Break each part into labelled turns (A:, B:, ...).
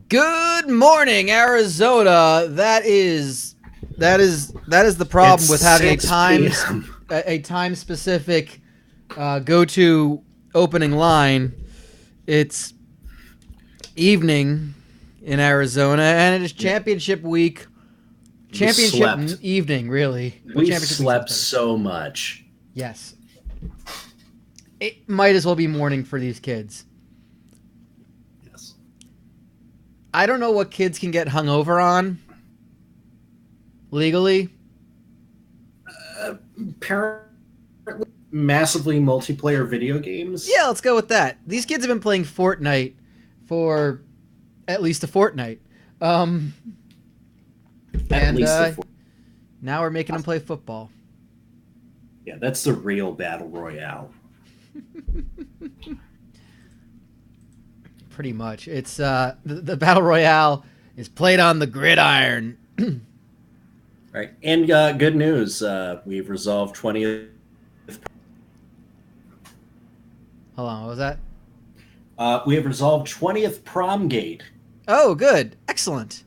A: Good morning, Arizona. That is the problem with having a time specific go-to opening line. It's evening in Arizona, and it is championship week. Championship evening, really.
B: We slept so much.
A: Yes. It might as well be morning for these kids.
B: Yes.
A: I don't know what kids can get hungover on legally.
B: Apparently, massively multiplayer video games.
A: Yeah, let's go with that. These kids have been playing Fortnite for at least a fortnight. Now we're making them play football.
B: Yeah, that's the real battle royale.
A: Pretty much. It's the battle royale is played on the gridiron.
B: Right. And good news, we've resolved 20th.
A: Hold on, what was that?
B: We have resolved 20th prom gate.
A: Oh, good. Excellent.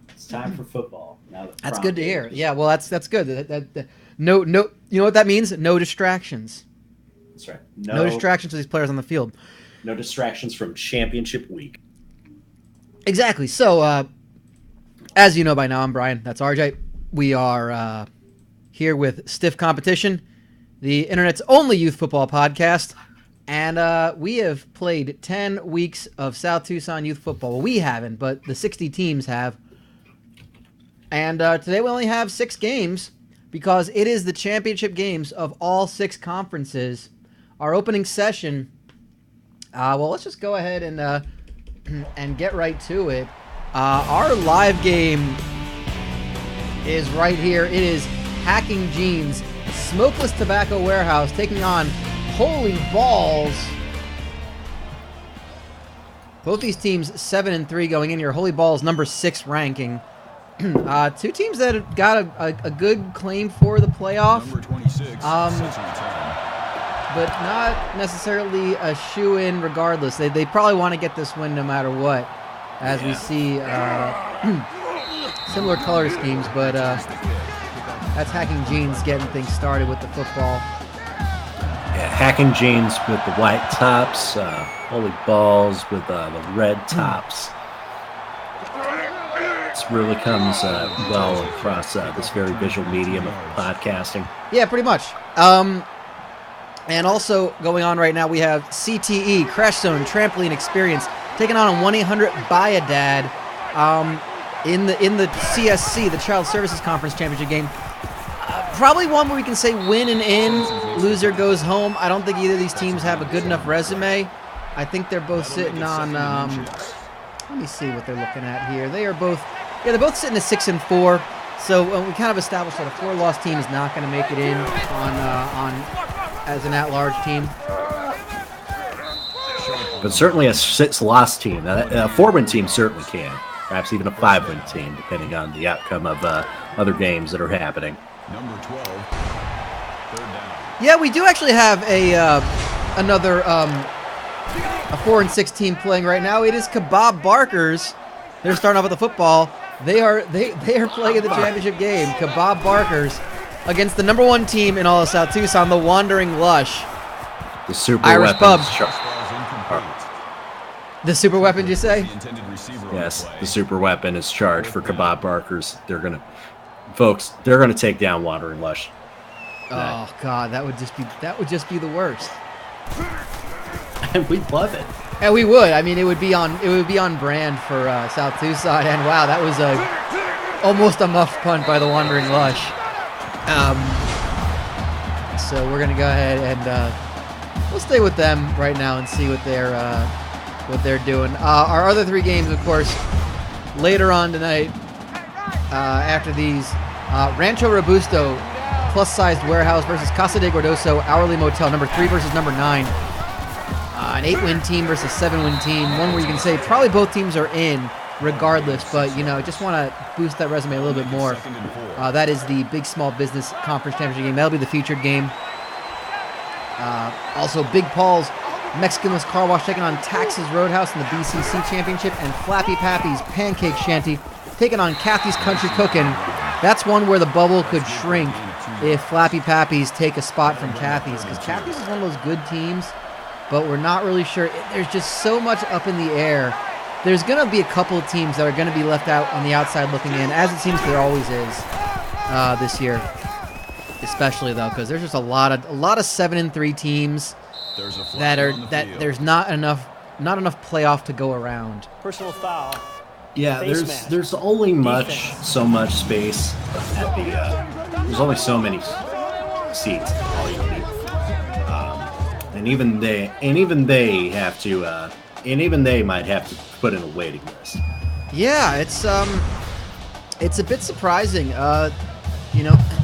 B: It's time for football.
A: That's good to hear. Yeah, well, that's good. No, you know what that means? No distractions.
B: That's right.
A: No distractions to these players on the field.
B: No distractions from championship week.
A: Exactly. So, as you know by now, I'm Bryan. That's RJ. We are here with Stiff Competition, the internet's only youth football podcast. And we have played 10 weeks of South Tucson youth football. Well, we haven't, but the 60 teams have. And today we only have 6 games because it is the championship games of all 6 conferences. Our opening session, well, let's just go ahead and get right to it. Our live game is right here. It is Hacking Jeans, Smokeless Tobacco Wearhouse taking on Holy Balls. Both these teams 7-3 going in here. Holy Balls number 6 ranking. 2 teams that have got a good claim for the playoff.
C: Number 26,
A: but not necessarily a shoe-in regardless. They probably want to get this win no matter what, as we see similar color schemes, but that's Hacking Jeans getting things started with the football.
B: Yeah, Hacking Jeans with the white tops, Holy Balls with the red tops. This really comes well across this very visual medium of podcasting.
A: Yeah, pretty much. And also going on right now, we have CTE, Crash Zone Trampoline Experience, taking on a 1-800-Buy-A-Dad in the CSC, the Child Services Conference Championship game. Probably one where we can say win and in, loser goes home. I don't think either of these teams have a good enough resume. I think they're both sitting on, let me see what they're looking at here. They're both sitting at 6-4. So we kind of established that a 4-loss team is not going to make it in on as an at-large team.
B: But certainly a 6-loss team. A 4-win team certainly can. Perhaps even a 5-win team, depending on the outcome of other games that are happening.
C: Number 12, third down.
A: Yeah, we do actually have another a 4-6 team playing right now. It is Kebab Barkers. They're starting off with the football. They are playing in the championship game. Kebab Barkers against the number 1 team in all of South Tucson, the Wandering Lush.
B: The super
A: Irish
B: weapon.
A: pub. The super weapon, you say?
B: Yes, the super weapon is charged for Kebab Barkers. They're gonna take down Wandering Lush.
A: Oh God, that would just be the worst.
B: And we'd love it.
A: And we would. I mean, it would be on brand for South Tucson. And wow, that was almost a muff punt by the Wandering Lush. So we're gonna go ahead and we'll stay with them right now and see what they're doing. Our other 3 games, of course, later on tonight. After these, Rancho Robusto, plus-sized Wearhouse versus Casa de Gordoso, hourly Motel, number 3 versus number 9. An 8-win team versus 7-win team. One where you can say probably both teams are in regardless, but just want to boost that resume a little bit more. That is the Big Small Business Conference Championship game. That'll be the featured game. Also, Big Paul's Mexicanless Car Wash taking on Tax's Roadhouse in the BCC Championship, and Flappy Pappy's Pancake Shanty taking on Kathy's Country Cookin'. That's one where the bubble could shrink if Flappy Pappy's take a spot from Kathy's, because Kathy's is one of those good teams, but we're not really sure. There's just so much up in the air. There's going to be a couple of teams that are going to be left out on the outside looking in, as it seems there always is this year, especially though, because there's just a lot of 7-3 teams there's not enough playoff to go around.
D: Personal foul.
B: Yeah, there's only so much space at the. There's only so many seats. And even they might have to put in a waiting list.
A: Yeah, it's a bit surprising.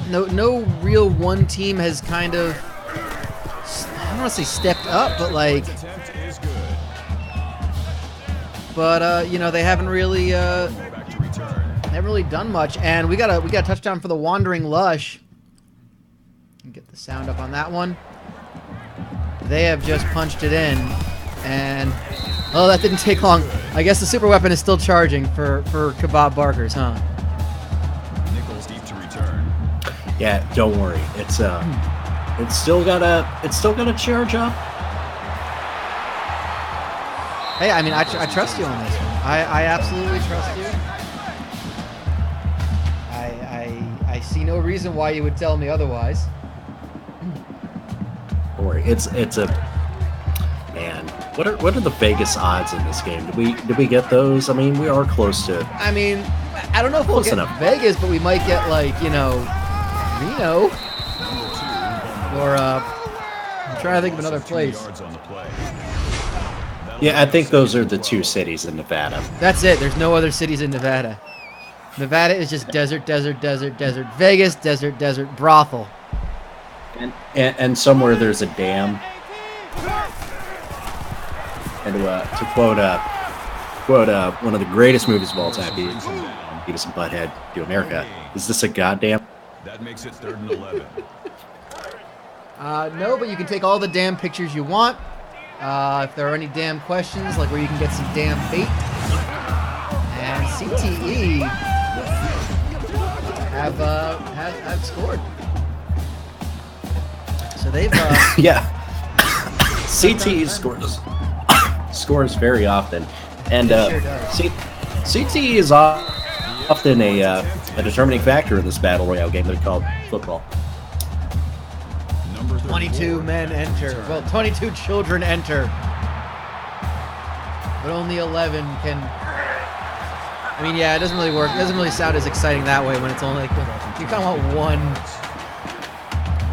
A: No real one team has kind of, I don't want to say stepped up, but they haven't really done much. And we got a touchdown for the Wandering Lush. Get the sound up on that one. They have just punched it in, and that didn't take long. I guess the super weapon is still charging for Kebab Barkers, huh?
C: Nichols deep to return.
B: Yeah, don't worry. It's still gotta charge up.
A: Hey, I mean, I trust you on this one. I absolutely trust you. I see no reason why you would tell me otherwise.
B: Don't worry. It's a man. What are the Vegas odds in this game? Did we get those? I mean, we are close to.
A: I mean, I don't know if we'll get Vegas, but we might get Reno. Or I'm trying to think of another place.
B: Yeah, I think those are the two cities in Nevada.
A: That's it. There's no other cities in Nevada. Nevada is just desert, desert, desert, desert. Vegas, desert, desert, brothel.
B: And somewhere there's a dam. And to quote one of the greatest movies of all time, Beavis and Butthead to America, is this a goddamn?
C: That makes it 3rd and 11.
A: No, but you can take all the damn pictures you want. If there are any damn questions, like where you can get some damn bait. And CTE have scored. So they've
B: yeah. CTE scores very often, and CTE is often a determining factor in this battle royale game they call football.
A: 22 men enter. Well, 22 children enter, but only 11 can. I mean, yeah, it doesn't really work. It doesn't really sound as exciting that way when it's only you kind of want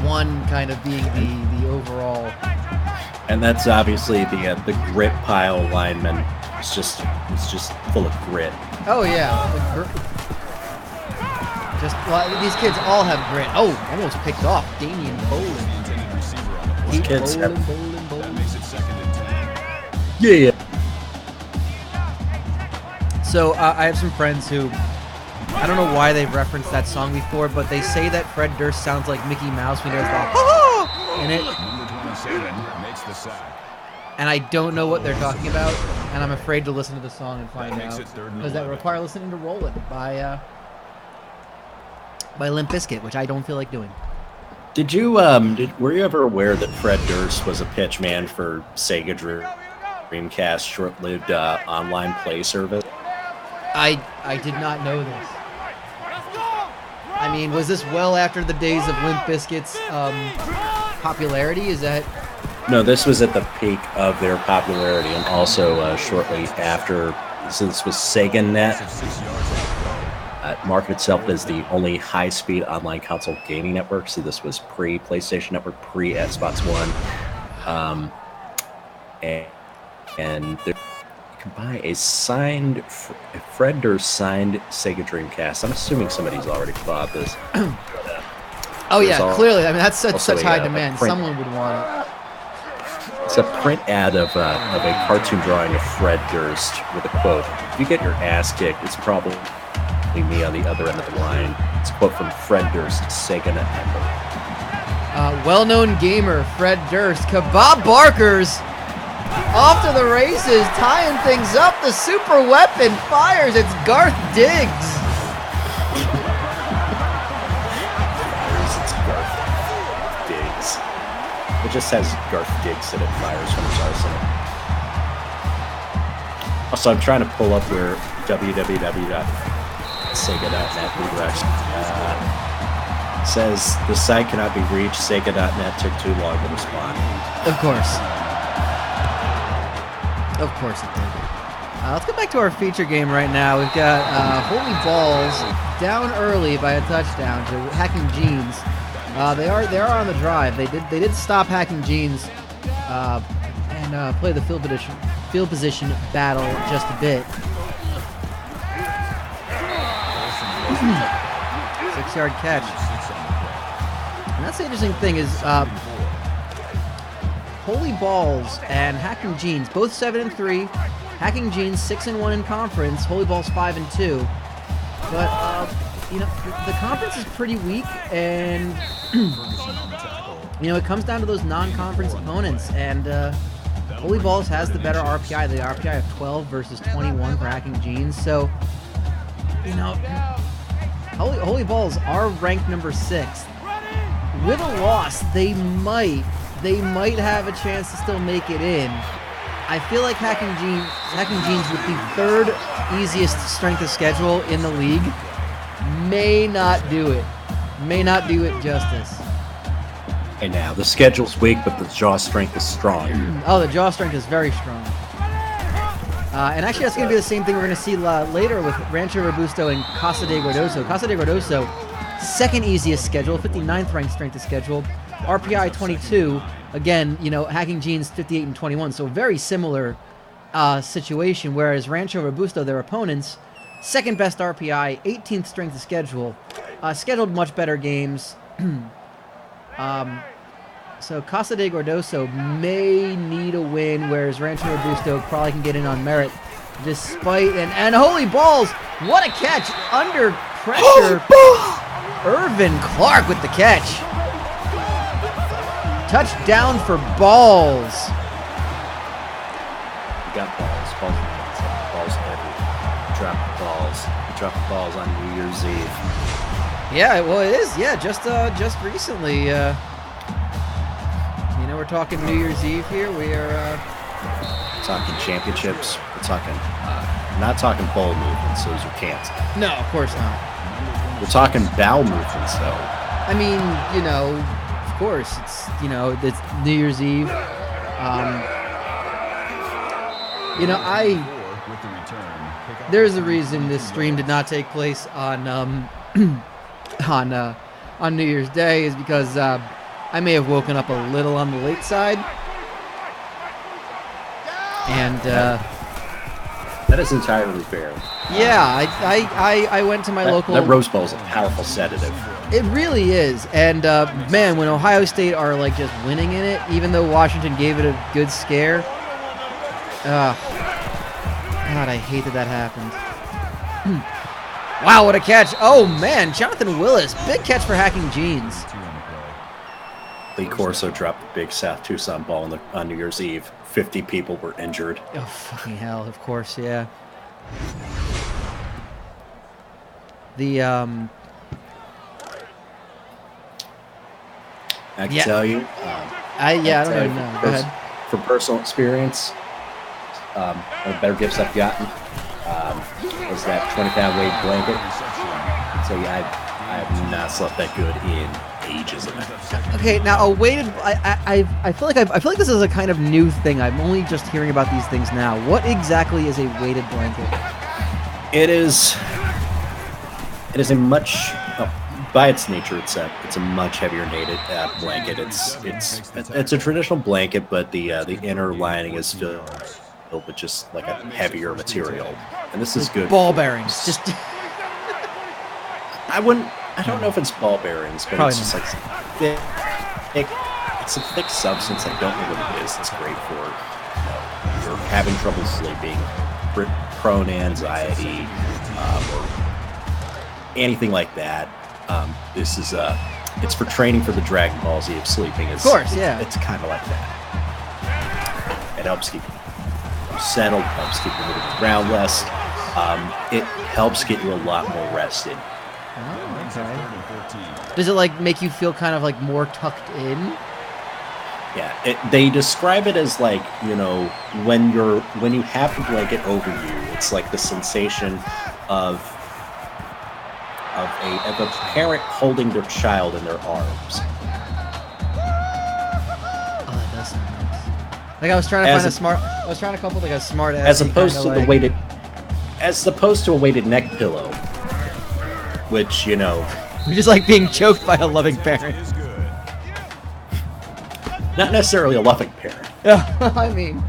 A: one kind of being the overall.
B: And that's obviously the grit pile lineman. It's just full of grit.
A: Oh yeah, these kids all have grit. Oh, almost picked off. Damian Bolin.
B: These kids have.
C: That makes it 2nd and 10.
B: Yeah.
A: So I have some friends who, I don't know why they've referenced that song before, but they say that Fred Durst sounds like Mickey Mouse when he does the ha in it.
C: Number 27 makes the sack.
A: And I don't know what they're talking about, and I'm afraid to listen to the song and find
C: makes
A: out.
C: it 3rd and
A: Does that
C: 11.
A: require listening to Rollin' by Limp Bizkit, which I don't feel like doing.
B: Did you were you ever aware that Fred Durst was a pitch man for Sega Dreamcast short-lived online play service?
A: I did not know this. I mean, was this well after the days of Limp Bizkit's popularity? Is that?
B: No, this was at the peak of their popularity, and also shortly after. So this was SegaNet. Marketed itself as the only high-speed online console gaming network. So this was pre-PlayStation Network, pre-Xbox One, and there, you can buy a signed Fred Durst signed Sega Dreamcast. I'm assuming somebody's already bought this.
A: Oh yeah, clearly. I mean, that's such high
B: a
A: demand.
B: print.
A: Someone would want it.
B: It's a print ad of a cartoon drawing of Fred Durst with a quote: "If you get your ass kicked, it's probably me on the other end of the line." It's a quote from Fred Durst, SegaNet member.
A: Well-known gamer Fred Durst, Kebab Barkers Off to the races, tying things up. The super weapon fires. It's Garth Diggs.
B: It's Garth Diggs. It just says Garth Diggs and it fires from his arsenal. Also, I'm trying to pull up where www.sega.net redirects. Says the site cannot be reached. Sega.net took too long to respond.
A: Of course. Of course it did. Let's get back to our feature game right now. We've got Holy Balls down early by a touchdown to Hacking Jeans. They are on the drive. They did stop Hacking Jeans and play the field position battle just a bit. 6-yard catch. And that's the interesting thing is Holy Balls and Hacking Jeans, both 7-3. Hacking Jeans 6-1 in conference. Holy Balls 5-2. But the conference is pretty weak, and it comes down to those non-conference opponents. And Holy Balls has the better RPI. The RPI of 12 versus 21 for Hacking Jeans. So, Holy Balls are ranked number 6. With a loss, they might have a chance to still make it in. I feel like Hacking Jeans with the 3rd easiest strength of schedule in the league may not do it justice.
B: And now the schedule's weak, but the jaw strength is strong.
A: Oh, the jaw strength is very strong. And actually, that's going to be the same thing we're going to see later with Rancho, Robusto, and Casa de Gordoso. Casa de Gordoso, 2nd easiest schedule, 59th ranked strength of schedule, RPI 22. Again, Hacking Jeans 58 and 21, so very similar situation. Whereas Rancho, Robusto, their opponents, 2nd best RPI, 18th strength of schedule, scheduled much better games. So Casa de Gordoso may need a win, whereas Rancho Robusto probably can get in on merit, despite and Holy Balls! What a catch under pressure! Irvin Clark with the catch. Touchdown for Balls.
B: You got balls heavy. Drop the balls on New Year's Eve.
A: Yeah, well, it is. Yeah, just recently. We're talking New Year's Eve here. We are
B: talking championships. We're talking, not talking bowl movements. Those you can't.
A: No, of course not.
B: We're talking bowel movements, though.
A: I mean, of course, it's it's New Year's Eve. There's a reason this stream did not take place on on New Year's Day, is because I may have woken up a little on the late side, and
B: that is entirely fair.
A: Yeah, I went to my local.
B: That Rose Bowl is a powerful sedative.
A: It really is, and man, when Ohio State are just winning in it, even though Washington gave it a good scare, God, I hate that happened. Wow, what a catch! Oh man, Jonathan Willis, big catch for Hacking Jeans.
B: Lee Corso dropped the big South Tucson ball on New Year's Eve. 50 people were injured.
A: Oh, fucking hell, of course, yeah. The,
B: I can tell you.
A: I don't even know. Go ahead.
B: From personal experience, one of the better gifts I've gotten was that 20-pound weight blanket. So yeah, I have not slept that good in ages.
A: Okay, now a weighted. I feel like this is a kind of new thing. I'm only just hearing about these things now. What exactly is a weighted blanket?
B: It is a much, by its nature, it's a much heavier knitted blanket. It's a traditional blanket, but the inner lining is filled with just like a heavier material, and this is good.
A: Ball bearings, just.
B: I don't know if it's ball bearings, but probably it's just like thick. It's a thick substance. I don't know what it is. It's great for you're having trouble sleeping, prone anxiety, or anything like that. This is it's for training for the Dragon Ball Z of sleeping.
A: Of course, yeah.
B: It's kind of like that. It helps keep settled, helps get you moving around less. It helps get you a lot more rested.
A: Oh, okay. Does it like make you feel kind of like more tucked in?
B: Yeah, they describe it as like, you know, when you have the blanket over you, it's like the sensation of a parent holding their child in their arms.
A: Oh, that does sound nice. Like I was trying to come up with like a smart ass.
B: As opposed to as opposed to a weighted neck pillow, which, you know,
A: you're just like being choked by a loving parent.
B: Not necessarily a loving parent.
A: Yeah, I mean,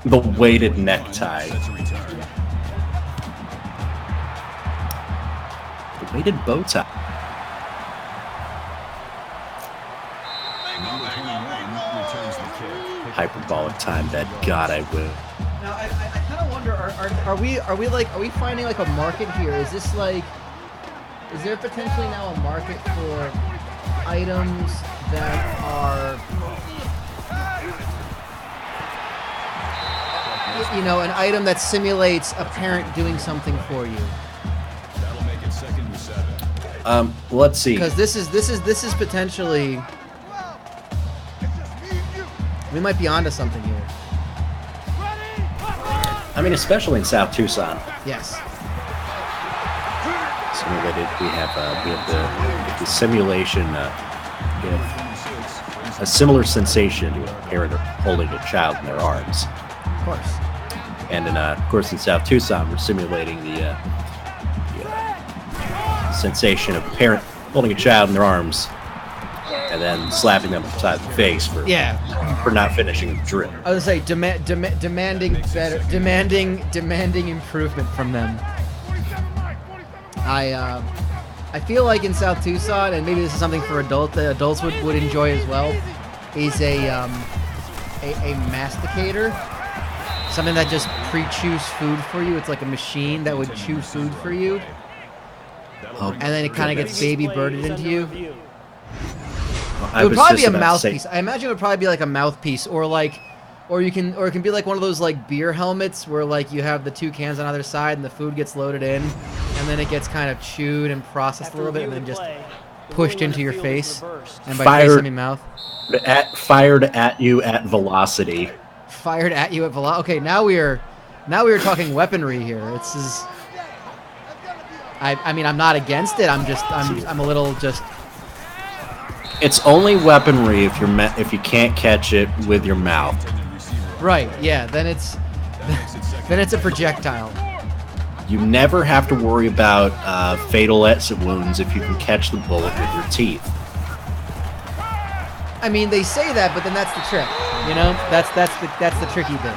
B: the weighted necktie. The weighted bow tie. Hyperbolic time bet. God, I will.
A: Now, I kind of wonder, are we finding like a market here? Is this like, is there potentially now a market for items that are, you know, an item that simulates a parent doing something for you?
C: That'll make it 2nd and 7.
B: Let's see.
A: Because this is potentially, we might be onto something here.
B: I mean, especially in South Tucson.
A: Yes.
B: Simulated. We have the simulation. We have a similar sensation to a parent holding a child in their arms.
A: Of course.
B: And of course, in South Tucson, we're simulating the sensation of a parent holding a child in their arms and then slapping them upside the face for not finishing the drill.
A: I was gonna say demanding better, demanding improvement from them. I feel like in South Tucson, and maybe this is something for adults would enjoy as well, is a masticator. Something that just pre-chews food for you. It's like a machine that would chew food for you. And then it kind of gets baby birded into you. It would probably be a mouthpiece. I imagine it would probably be like a mouthpiece, or it can be like one of those like beer helmets where like you have the two cans on either side and the food gets loaded in, and then it gets kind of chewed and processed a little bit, and then just pushed into your face. And by face I mean mouth.
B: Fired at you at velocity.
A: Fired at you at velocity. Okay, now we are talking weaponry here. I mean, I'm not against it. I'm a little just.
B: It's only weaponry if you can't catch it with your mouth.
A: Right. Yeah. Then it's a projectile.
B: You never have to worry about fatal exit wounds if you can catch the bullet with your teeth.
A: I mean, they say that, but then that's the trick. You know, that's the tricky bit.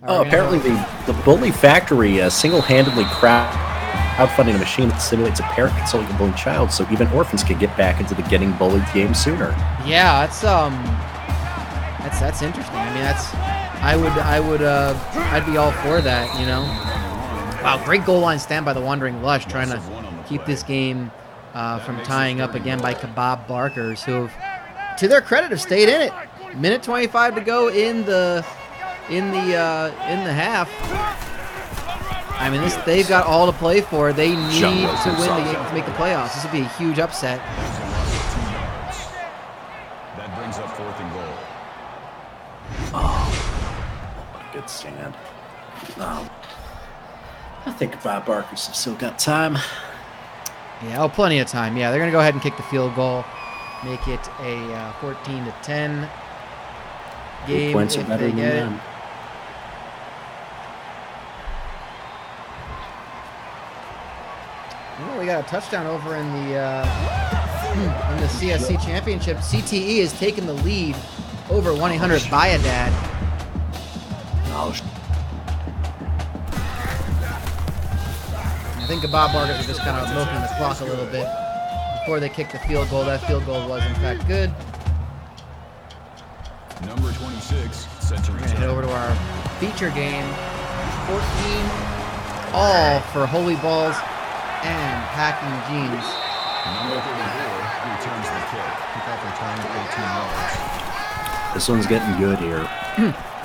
B: Apparently the Bully Factory single-handedly crowdfunding a machine that simulates a parent consoling a bullied child, so even orphans can get back into the getting bullied game sooner.
A: Yeah, that's interesting. I mean, I'd be all for that. You know. Wow, great goal line stand by the Wandering Lush, trying to keep this game from tying up again by Kebab Barkers, who have, to their credit, have stayed in it. Minute 25 to go in the half. I mean, they've got all to play for. They need to win the game to make the playoffs. This would be a huge upset.
C: That brings up 4th and goal.
B: Oh, what a good stand. I think Bob Barkers have still got time.
A: Yeah, plenty of time. Yeah, they're going to go ahead and kick the field goal. Make it a 14-10 game
B: points
A: if
B: are better
A: they
B: than
A: get it.
B: them.
A: Oh, we got a touchdown over in the CSC Championship. CTE has taken the lead over 1-800 Bayadad.
B: Oh,
A: I think Kebab Barkers are just kind of milking the clock a little bit before they kick the field goal. That field goal was, in fact, good.
C: Number 26, set to
A: We're going to
C: return.
A: head over to our feature game. 14 all for Holy Balls and Hacking Jeans.
C: Number 34 returns the kick. Kick off return 18 yards.
B: this one's getting good here.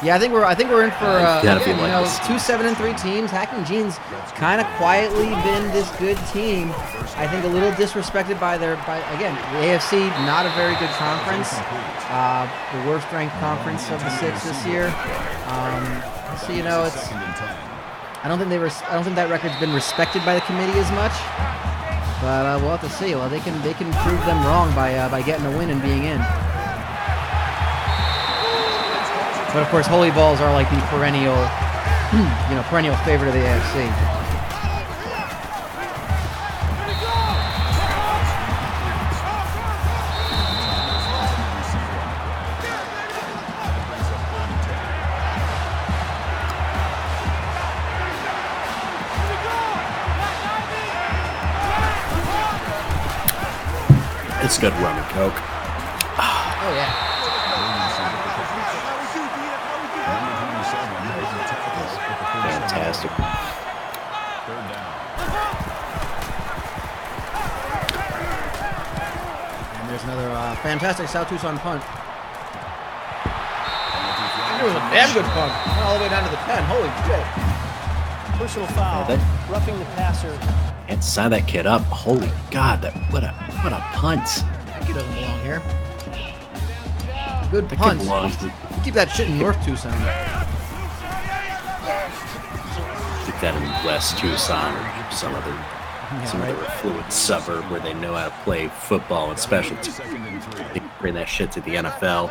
A: Yeah, I think we're in for
B: gotta
A: again,
B: feel like this.
A: 2 7-3 teams. Hacking Gene's kind of quietly been this good team. I think a little disrespected by the AFC. Not a very good conference. The worst ranked conference of the 6 this year. So it's. I don't think that record's been respected by the committee as much. But we'll have to see. Well, they can prove them wrong by getting a win and being in. But of course, holy balls are like the perennial favorite of the AFC.
B: It's good rum and coke.
A: Oh yeah.
B: Fantastic.
A: And there's another fantastic South Tucson punt. It was a damn good punt. Went all the way down to the 10. Holy shit.
D: Personal foul. Roughing the passer.
B: And sign that kid up. Holy God, what a punt.
A: That kid doesn't belong here. Good
B: That
A: punt.
B: kid belongs to
A: Keep that shit in North Tucson.
B: keep that in West Tucson or some other affluent suburb where they know how to play football and special teams. They bring that shit to the NFL.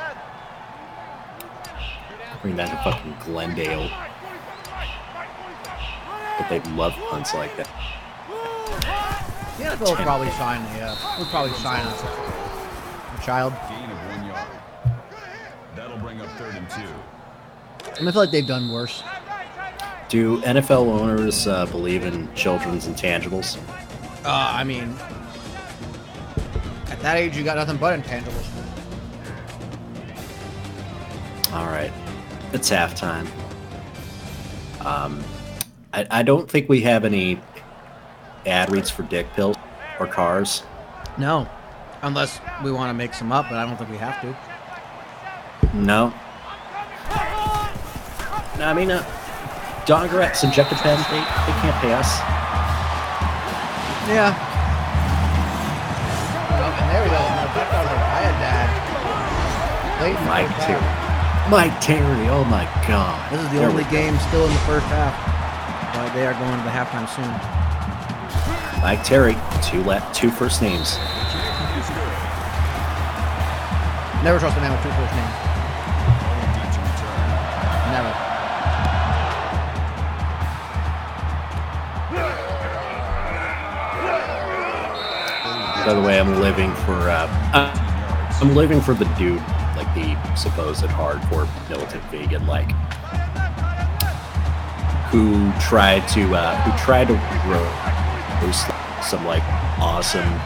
B: Bring that to fucking Glendale. But they love punts like that.
A: The NFL would probably sign a child.
C: Gain of 1 yard. That'll bring up 3rd and 2.
A: I feel like they've done worse.
B: Do NFL owners believe in children's intangibles?
A: I mean, at that age, you got nothing but intangibles.
B: All right. It's halftime. I don't think we have any ad reads for dick pills or cars.
A: No, unless we want to make some up, but I don't think we have to.
B: No. No, I mean, Donograt, Subjective Pen, they can't pay us.
A: Yeah. Oh, and there we go. That was like, I had dad. Late in the
B: Mike
A: first
B: Terry.
A: half.
B: Mike Terry, oh my God.
A: This is the
B: There
A: only
B: we go.
A: game still in the first half. But they are going to the halftime soon.
B: Mike Terry, two first names.
A: Never trust a man with 2 first names. Never.
B: By the way, I'm living for the dude, like the supposed hardcore militant vegan, like who tried to roast some like awesome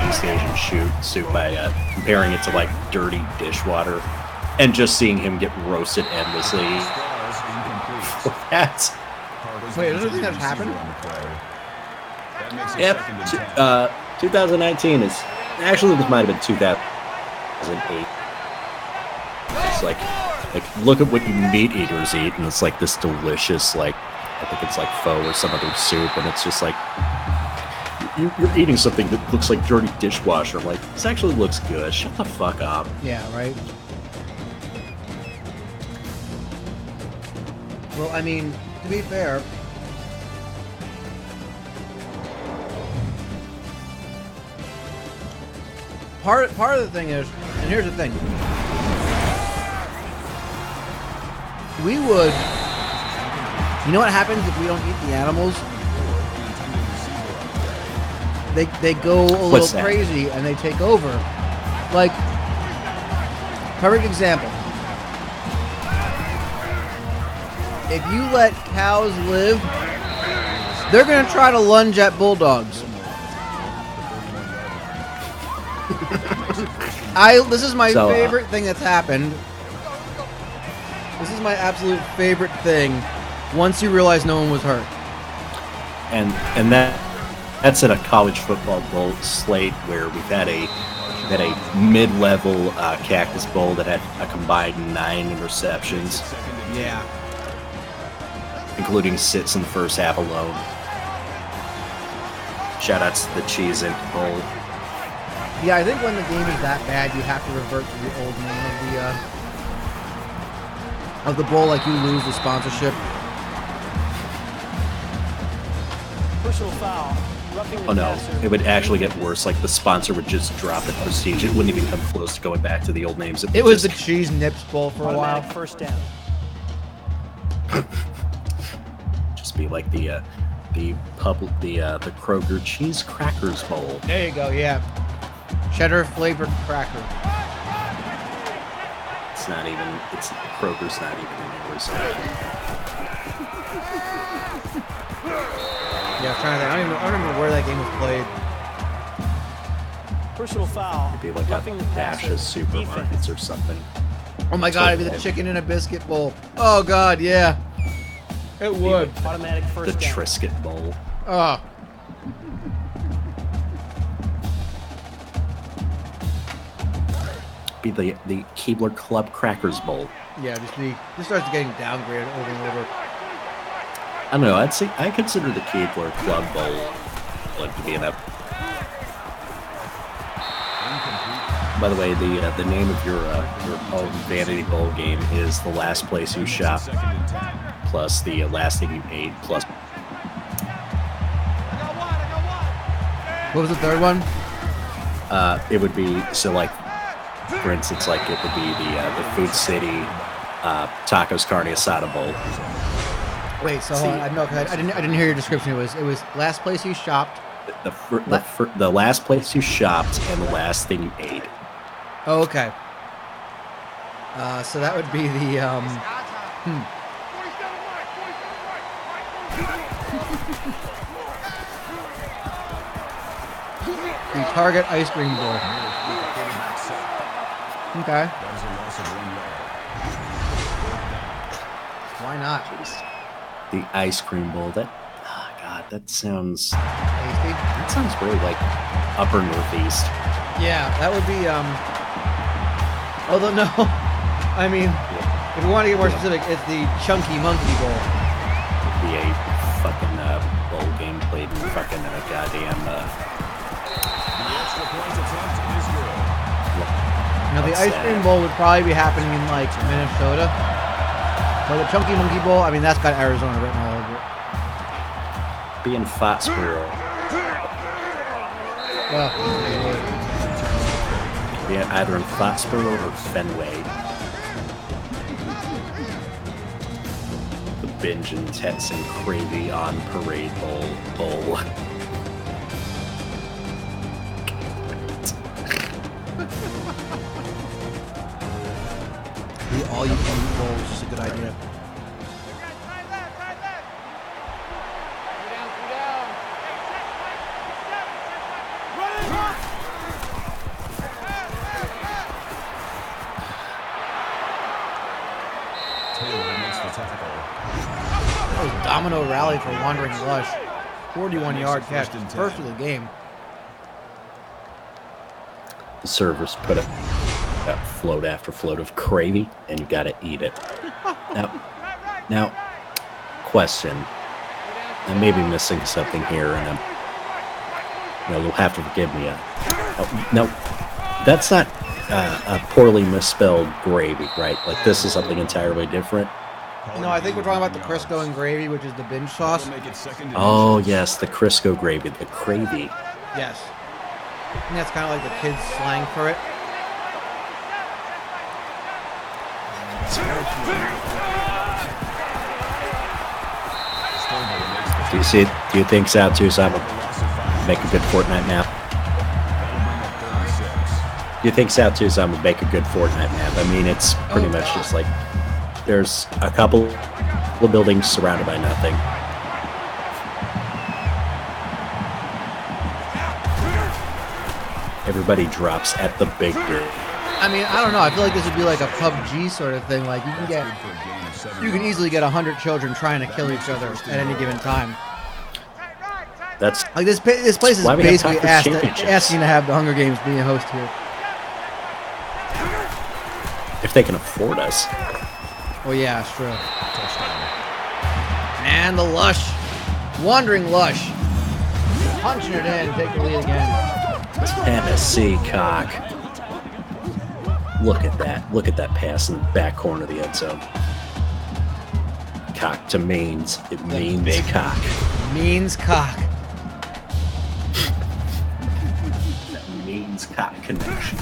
B: East Asian soup by comparing it to like dirty dishwater, and just seeing him get roasted endlessly. That's
A: Wait, is there anything that's happened?
B: yep. 2019 is actually, this might have been 2008. It's like look at what you meat eaters eat, and it's like this delicious, like I think it's like pho or some other soup, and it's just like you're eating something that looks like dirty dishwasher. I'm like, this actually looks good. Shut the fuck up.
A: Yeah, right. Well, I mean, to be fair, part of the thing is, and here's the thing, we would, you know what happens if we don't eat the animals? They go a little crazy and they take over. Like, perfect example. If you let cows live, they're gonna try to lunge at bulldogs. This is my favorite thing that's happened. This is my absolute favorite thing. Once you realize no one was hurt.
B: And that's at a college football bowl slate where we've had a mid-level Cactus Bowl that had a combined 9 interceptions.
A: Yeah.
B: Including sits in the first half alone. Shoutouts to the Cheese Ink Bowl.
A: Yeah, I think when the game is that bad, you have to revert to the old name of the bowl, like you lose the sponsorship.
D: Personal foul. Roughing the
B: Oh no,
D: passer.
B: it would actually get worse. Like the sponsor would just drop the prestige. It wouldn't even come close to going back to the old names.
A: It was the Cheese Nips Bowl for a while.
D: Automatic first down.
B: just be like the Kroger Cheese Crackers Bowl.
A: There you go, yeah. Cheddar flavored cracker.
B: It's not even. It's Kroger's not even anywhere. So.
A: Yeah, I'm trying to think. I don't remember where that game was played.
D: Personal foul.
B: It'd be like
D: Roughing the
B: a Dash
D: passer.
B: of supermarkets or something.
A: Oh my god, it'd be the chicken in a biscuit bowl. Oh god, yeah. It would.
D: Automatic
B: The
D: first down.
B: Triscuit Bowl.
A: Oh.
B: Be the Keebler Club Crackers Bowl.
A: Yeah, just starts getting downgraded over and over.
B: I don't know. I consider the Keebler Club Bowl like to be enough. By the way, the name of your own Vanity Bowl game is the last place you shop plus the last thing you ate plus.
A: What was the third one?
B: It would be so like, for instance, like it would be the Food City Tacos Carne Asada Bowl.
A: Wait, so hold on. No, I didn't hear your description. It was last place you shopped.
B: The last place you shopped and the last thing you ate.
A: Oh, okay. So that would be the the Target ice cream bowl. Okay. Why not?
B: The ice cream bowl. That, oh God, that sounds
A: Tasty.
B: really like upper northeast.
A: Yeah, that would be although no, I mean, if we want to get more specific, it's the Chunky Monkey Bowl.
B: It'd be a fucking bowl game played in fucking goddamn.
A: Now the
B: What's
A: ice
B: that?
A: cream bowl would probably be happening in like Minnesota, but the Chunky Monkey Bowl, I mean, that's got Arizona written all over it.
B: Be in Foxborough.
A: Well,
B: Be either in Foxborough or Fenway. The Binge and Tets and Cravy on Parade Bowl.
A: the all-you-can-eat bowl is just a good idea. That was domino rally for Wandering Lush. 41-yard catch. First of the game.
B: The servers put a float after float of gravy, and you got to eat it. Now, question. I may be missing something here, and you'll have to forgive me. No, that's not a poorly misspelled gravy, right? Like this is something entirely different.
A: No, I think we're talking about the Crisco and gravy, which is the binge sauce.
B: Oh yes, the Crisco gravy, the gravy.
A: Yes. And that's kind of like the kids' slang for it.
B: Do you see it? Do you think South Tucson would make a good Fortnite map? Do you think South Tucson would make a good Fortnite map? I mean, it's pretty much just like there's a couple of buildings surrounded by nothing. Everybody drops at the big group.
A: I mean, I don't know. I feel like this would be like a PUBG sort of thing. Like you can easily get 100 children trying to kill each other at any given time.
B: That's
A: Like this place is
B: why we have
A: basically
B: Conference Championships.
A: asking to have the Hunger Games being a host here.
B: if they can afford us.
A: Oh, yeah, it's true. And the Lush. Wandering Lush. Punching it in. Take the lead again.
B: Tennessee cock. Look at that. Look at that pass in the back corner of the end zone. Cock to means. It means cock.
A: Means cock.
B: That means cock connection.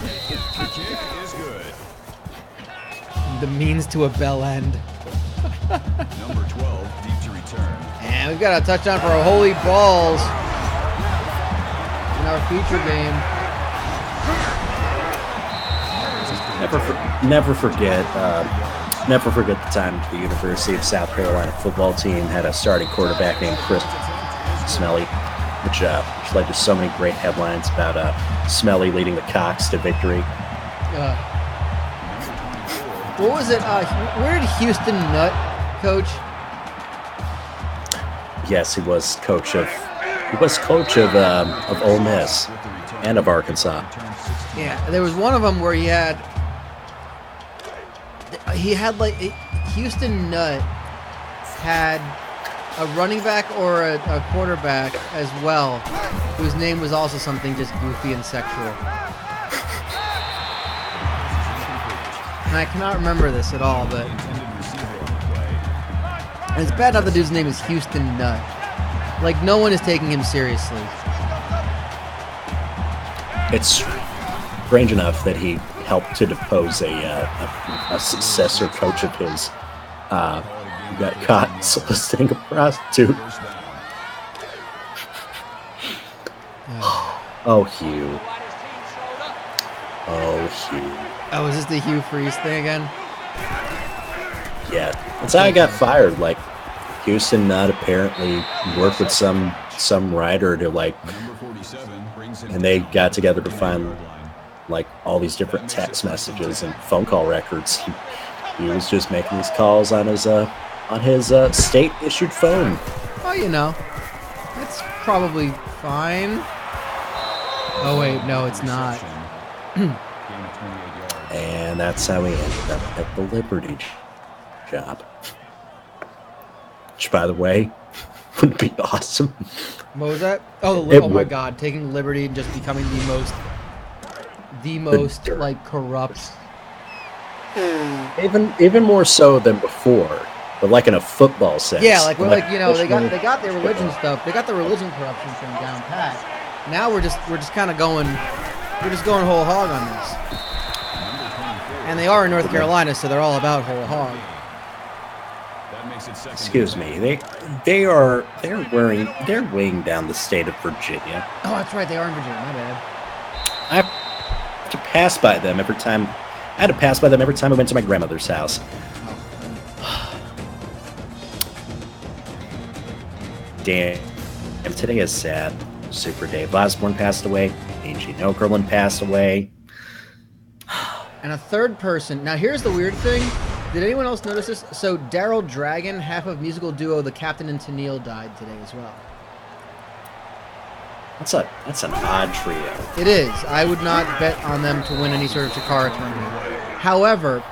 C: The kick is good.
A: The means to a bell end.
C: Number 12, deep to return.
A: And we've got a touchdown for our Holy Balls in our feature game.
B: Never forget the time the University of South Carolina football team had a starting quarterback named Chris Smelly, which led to so many great headlines about Smelly leading the Cocks to victory.
A: What was it? Where did Houston Nutt coach?
B: Yes, he was coach of Ole Miss and of Arkansas.
A: Yeah, there was one of them where he had like Houston Nutt had a running back or a quarterback as well, whose name was also something just goofy and sexual. And I cannot remember this at all, but and it's bad enough the dude's name is Houston Nutt. Like, no one is taking him seriously.
B: It's strange enough that he helped to depose a successor coach of his who got caught soliciting a prostitute. Oh, Hugh. Oh, Hugh.
A: Oh, is this the Hugh Freeze thing again?
B: Yeah, that's how I got fired. Like, Houston Nutt apparently worked with some writer to, like, and they got together to find, like, all these different text messages and phone call records. He was just making these calls on his state-issued phone.
A: Oh, you know, it's probably fine. Oh wait, no, it's not.
B: And that's how he ended up at the Liberty job. Which, by the way, would be awesome.
A: What was that? Oh, oh my God, taking Liberty and just becoming the most like corrupt.
B: Even more so than before, but like in a football sense.
A: Yeah, like we're like, you know, they got their religion stuff. They got the religion corruption thing down pat. Now we're just kind of going whole hog on this. And they are in North Carolina, so they're all about whole hog.
B: Excuse me, they're weighing down the state of Virginia.
A: Oh, that's right, they are in Virginia. My bad.
B: I have to pass by them every time. I had to pass by them every time I went to my grandmother's house. Damn, today is sad. Super Dave Osborne passed away. Angie Nokerlin passed away.
A: And a third person. Now, here's the weird thing. Did anyone else notice this? So, Daryl Dragon, half of musical duo The Captain and Tennille, died today as well.
B: That's an odd trio.
A: It is. I would not bet on them to win any sort of Chikara tournament. However,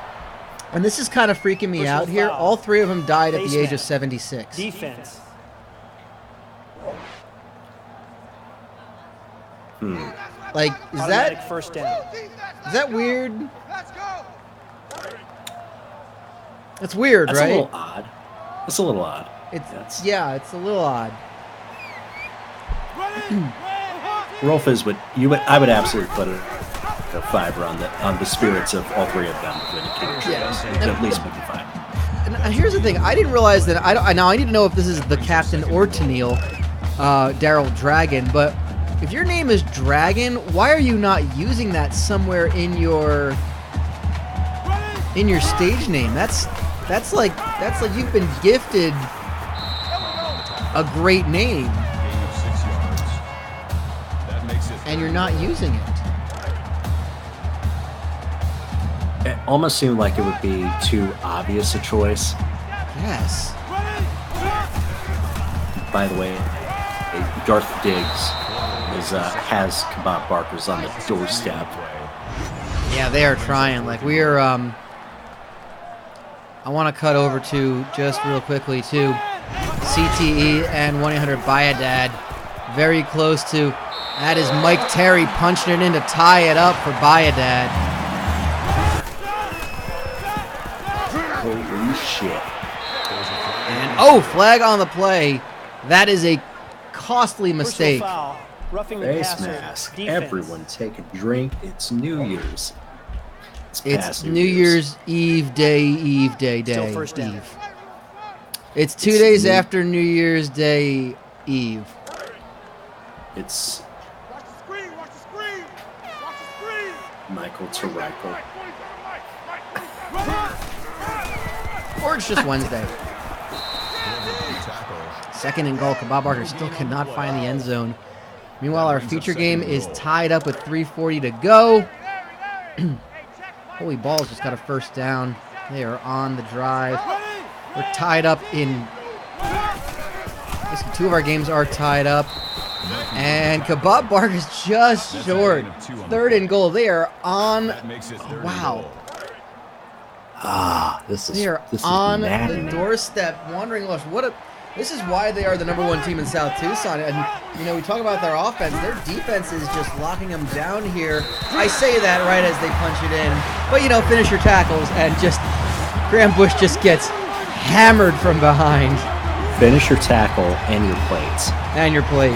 A: and this is kind of freaking me out here, all three of them died at the age of 76.
D: Defense.
A: Like, is
D: Automatic
A: that
D: first down.
A: is that weird? It's weird,
B: That's
A: right?
B: a little odd. It's a little odd.
A: It's a little odd.
B: Rolf I would absolutely put a fiver on the spirits of all three of them winning championships. At least maybe 5.
A: And here's the thing: I didn't realize that. Now I need to know if this is the captain or Tennille, Daryl Dragon. But if your name is Dragon, why are you not using that somewhere in your stage name? That's like you've been gifted a great name, and you're not using it.
B: It almost seemed like it would be too obvious a choice.
A: Yes.
B: By the way, Darth Diggs has kebab barkers on the doorstep.
A: Yeah, they are trying. Like, we are I want to cut over to, just real quickly, to CTE and 1-800-BUY-A-DAD. Very close to, that is Mike Terry punching it in to tie it up for Buy-A-Dad.
B: Holy shit.
A: And, oh, flag on the play. That is a costly mistake.
D: Foul, roughing the
B: Face
D: passer,
B: mask.
D: defense.
B: Everyone take a drink. It's New Year's.
A: It's
B: past
A: New Year's Eve day,
D: Still first down.
A: Eve. It's 2 days after New Year's Day Eve.
B: It's
C: Watch the screen. Watch the screen. Watch the screen.
B: Michael Tirico.
A: Or it's just Wednesday. Second and goal. Kebab Barker still cannot find the end zone. Meanwhile, our feature game is tied up with 3:40 to go. Holy Balls just got a first down. They are on the drive. We're tied up in... Basically, 2 of our games are tied up. And Kebab Barker's just short. 3rd and goal. They are on... Wow.
B: This is
A: They are
B: this
A: on
B: is
A: the
B: maddening.
A: doorstep. Wandering Lush. This is why they are the #1 team in South Tucson. And, you know, we talk about their offense. Their defense is just locking them down here. I say that right as they punch it in. But, you know, finish your tackles and just... Graham Bush just gets hammered from behind.
B: Finish your tackle and your plates.
A: And your plate.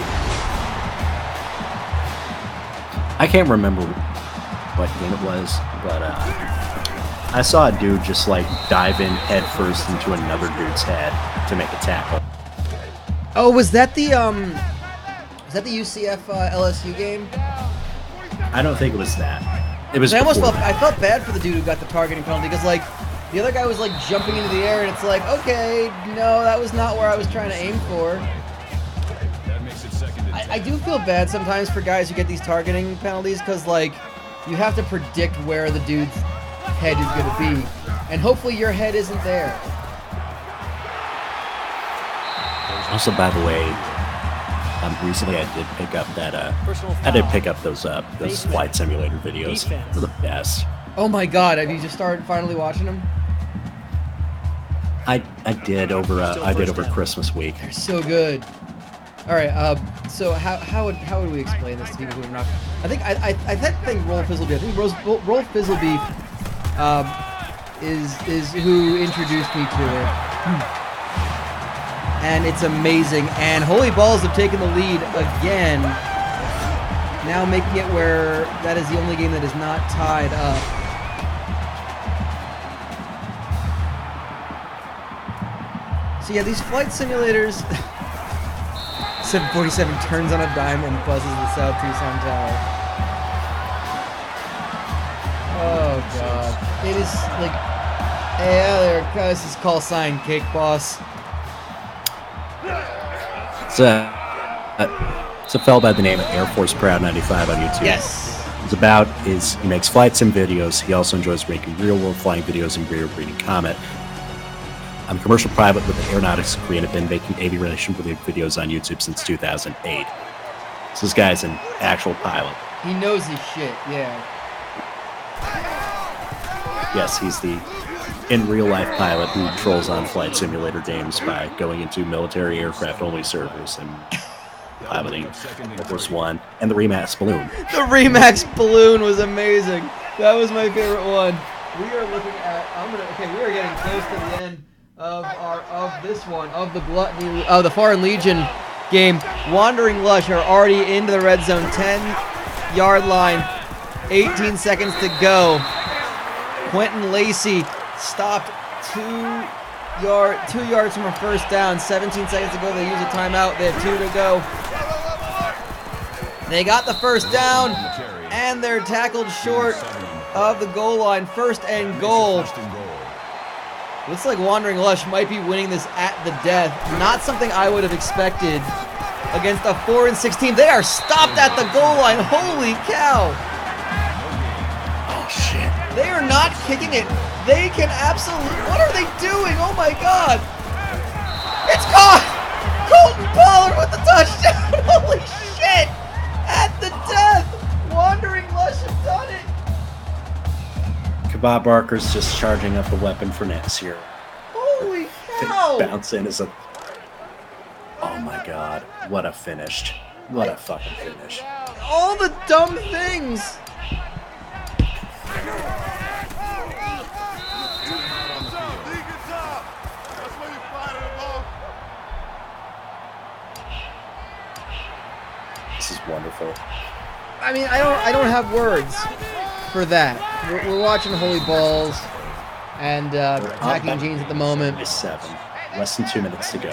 B: I can't remember what game it was, but I saw a dude just like dive in head first into another dude's head to make a tackle.
A: Oh, was that the UCF LSU game?
B: I don't think it was that. It was.
A: I almost
B: before
A: felt
B: that.
A: I felt bad for the dude who got the targeting penalty because like the other guy was like jumping into the air and it's like, okay, no, that was not where I was trying to aim for.
C: That makes it 2nd and 10.
A: I do feel bad sometimes for guys who get these targeting penalties because like you have to predict where the dude's head is going to be, and hopefully your head isn't there.
B: Also, by the way, recently I did pick up that. I did pick up those flight simulator videos.
D: Defense.
B: They're the best.
A: Oh my God! Have you just started finally watching them?
B: I did over Christmas week.
A: They're so good. All right. So how would we explain this to people who are not? I think Roll Fizzlebeef. I think Roll Fizzlebeef is who introduced me to it, and it's amazing. And Holy Balls have taken the lead again, now making it where that is the only game that is not tied up. So yeah, these flight simulators. 747 turns on a dime and buzzes the South Tucson Tower. Oh God. It is like, yeah, there, this is call sign Cake Boss.
B: It's a fellow by the name of Air Force Proud 95 on YouTube.
A: Yes.
B: He makes flight sim videos. He also enjoys making real world flying videos and breeding Comet. I'm a commercial pilot with an aeronautics degree and have been making aviation-related videos on YouTube since 2008. So this guy's an actual pilot.
A: He knows his shit, yeah.
B: Yes, he's the in real-life pilot who trolls on flight simulator games by going into military aircraft-only servers and piloting Air Force One and the Remax balloon.
A: The Remax balloon was amazing. That was my favorite one. We are looking at, we are getting close to the end of the Foreign Legion game. Wandering Lush are already into the red zone, 10-yard line, 18 seconds to go. Quentin Lacey stopped 2 yards from a first down, 17 seconds to go. They use a timeout. They have 2 to go. They got the first down, and they're tackled short of the goal line. 1st and goal. Looks like Wandering Lush might be winning this at the death. Not something I would have expected against a 4-6 team. They are stopped at the goal line. Holy cow.
B: Oh, shit.
A: They are not kicking it. They can absolutely... What are they doing? Oh, my God. It's caught. Colton Pollard with the touchdown. Holy shit. At the death. Wandering Lush have done it.
B: Kebab Barker's just charging up the weapon for next year.
A: Ow!
B: Bounce in as a... Oh my god. What a finish. What a fucking finish.
A: All the dumb things.
B: This is wonderful.
A: I mean, I don't have words for that. We're watching Holy Balls and Hacking Jeans at the moment.
B: 7. Less than 2 minutes to go.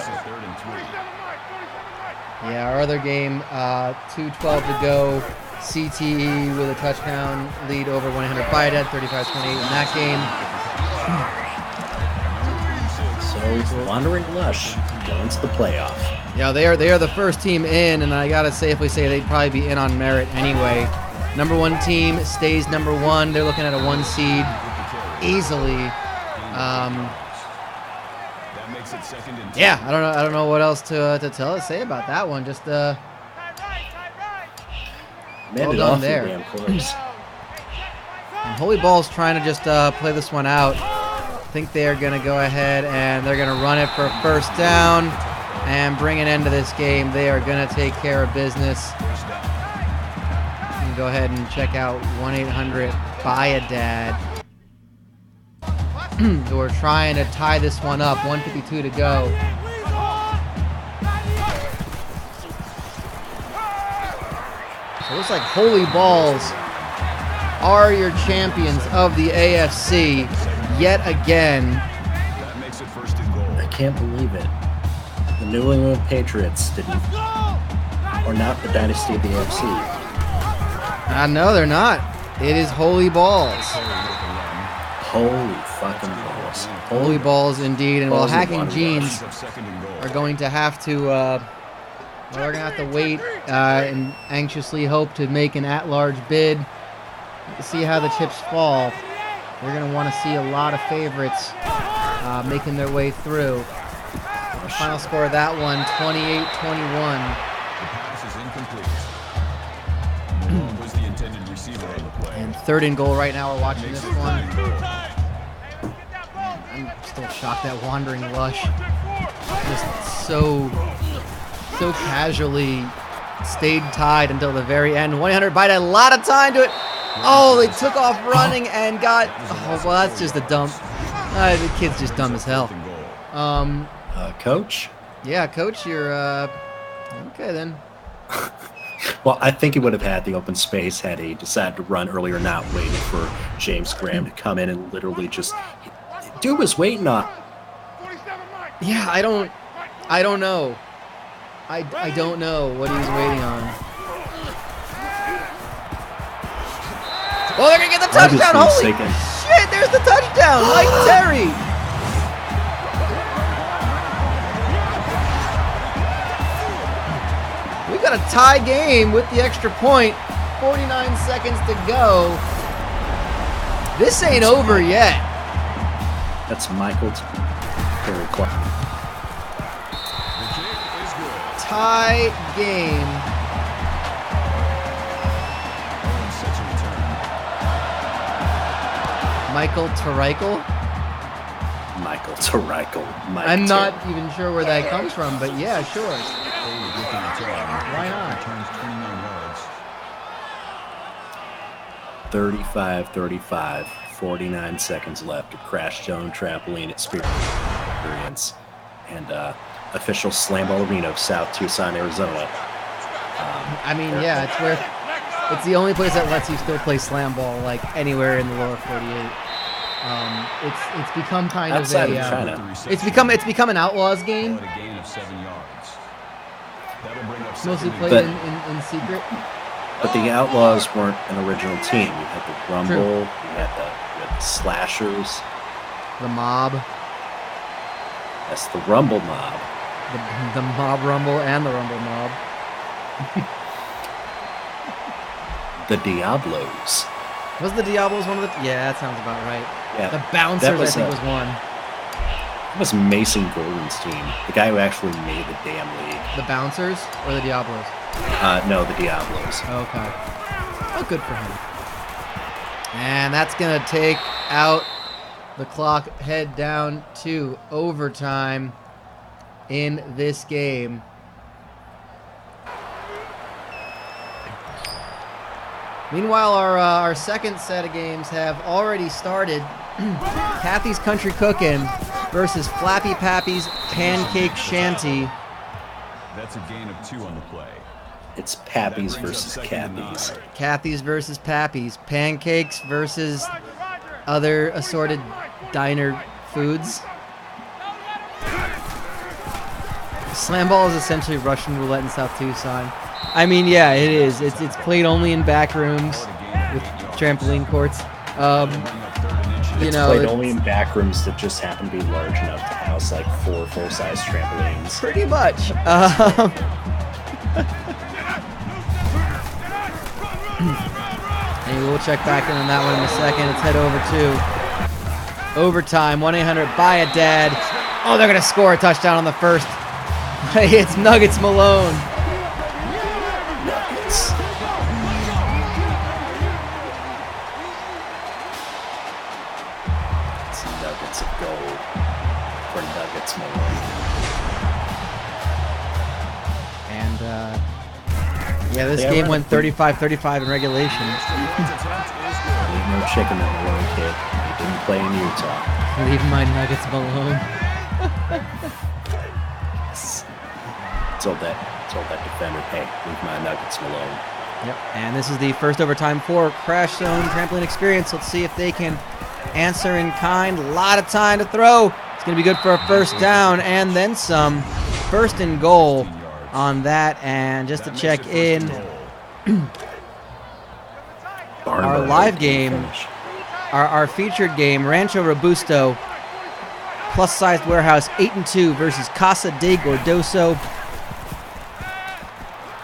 A: Yeah, our other game, 2:12 to go. CTE with a touchdown lead over 100 Biden, 35-28 in that game.
B: So, Wandering Lush going to the playoff.
A: Yeah, they are the first team in, and I gotta safely say they'd probably be in on merit anyway. Number 1 team stays number 1. They're looking at a 1 seed easily. Yeah, I don't know what else to say about that one. Just
B: Man,
A: well
B: it
A: done
B: off
A: there.
B: damn close.
A: And Holy Ball's trying to just play this one out. I think they're gonna go ahead and they're gonna run it for a first down and bring an end to this game. They are gonna take care of business. You can go ahead and check out 1-800-BUY-A-DAD. We're trying to tie this one up. 1:52 to go. So it looks like Holy Balls are your champions of the AFC yet again.
B: I can't believe it. The New England Patriots are not the dynasty of the AFC.
A: No, they're not. It is Holy Balls.
B: Holy fucking balls.
A: Holy Balls indeed. And while
B: Balls and
A: Hacking
B: Water
A: Jeans are going to have to, they're going to have to wait and anxiously hope to make an at-large bid to see how the chips fall. They're going to want to see a lot of favorites making their way through. The final score of that one, 28-21. And 3rd and goal right now. We're watching this one. I'm still shocked that Wandering Lush just so casually stayed tied until the very end. 100 bite, a lot of time to it. Oh, they took off running and got. Oh, well, that's just a dump. The kid's just dumb as hell.
B: Coach?
A: Yeah, Coach, you're okay then.
B: Well, I think he would have had the open space had he decided to run earlier, not waiting for James Graham to come in and literally just. Dude was waiting on.
A: Yeah, I don't know. I don't know what he was waiting on. Oh, they're gonna get the touchdown! Holy shit! There's the touchdown! Mike Terry. We got a tie game with the extra point. 49 seconds to go. This ain't over yet.
B: That's Michael Terry Clark.
A: Tie game. Michael Tarikel?
B: Michael Tarikel.
A: I'm not even sure where that comes from, but yeah, sure. Why not?
B: 35-35, 49 seconds left to Crash Zone Trampoline Experience and official Slam Ball Arena of South Tucson, Arizona.
A: I mean, yeah, it's the only place that lets you still play slam ball like anywhere in the lower 48. It's become kind
B: outside
A: of a
B: of China.
A: It's become an Outlaws game. It's mostly played in secret.
B: But the Outlaws weren't an original team. You had the Rumble, you had the Slashers,
A: The Mob.
B: That's the Rumble Mob.
A: The Mob Rumble and the Rumble Mob.
B: The Diablos.
A: Was the Diablos one of the? Yeah, that sounds about right.
B: Yeah,
A: the Bouncers, I think, was one.
B: That was Mason Gordon's team, the guy who actually made the damn league.
A: The Bouncers or the Diablos?
B: No, the Diablos.
A: Okay. Oh, good for him. And that's gonna take out the clock head down to overtime in this game. Meanwhile, our second set of games have already started. Kathy's Country Cookin' versus Flappy Pappy's Pancake Shanty.
C: That's a gain of 2 on the play.
B: It's Pappy's versus Kathy's.
A: Kathy's versus Pappy's. Pancakes versus other assorted diner foods. Slam ball is essentially Russian roulette in South Tucson. I mean, yeah, it is. It's played only in back rooms with trampoline courts.
B: It's played only in back rooms that just happen to be large enough to house like 4 full-size trampolines.
A: Pretty much. And we'll check back in on that one in a second. Let's head over to overtime. 1-800-BUY-A-DAD. Oh, they're going to score a touchdown on the first. It's Nuggets Malone.
B: Nuggets. It's Nuggets of gold for Nuggets Malone.
A: And, yeah, this game went 35-35 in regulation.
B: Leave no chicken in Malone, kid. He didn't play in Utah.
A: Leave my Nuggets Malone.
B: Told that defender, hey, leave my Nuggets Malone.
A: Yep. And this is the first overtime for Crash Zone Trampoline Experience. Let's see if they can answer in kind. A lot of time to throw. It's going to be good for a first down and then some. First and goal on that. And just to check in, our live game, our featured game, Rancho Robusto, plus-sized Wearhouse 8-2 versus Casa de Gordoso.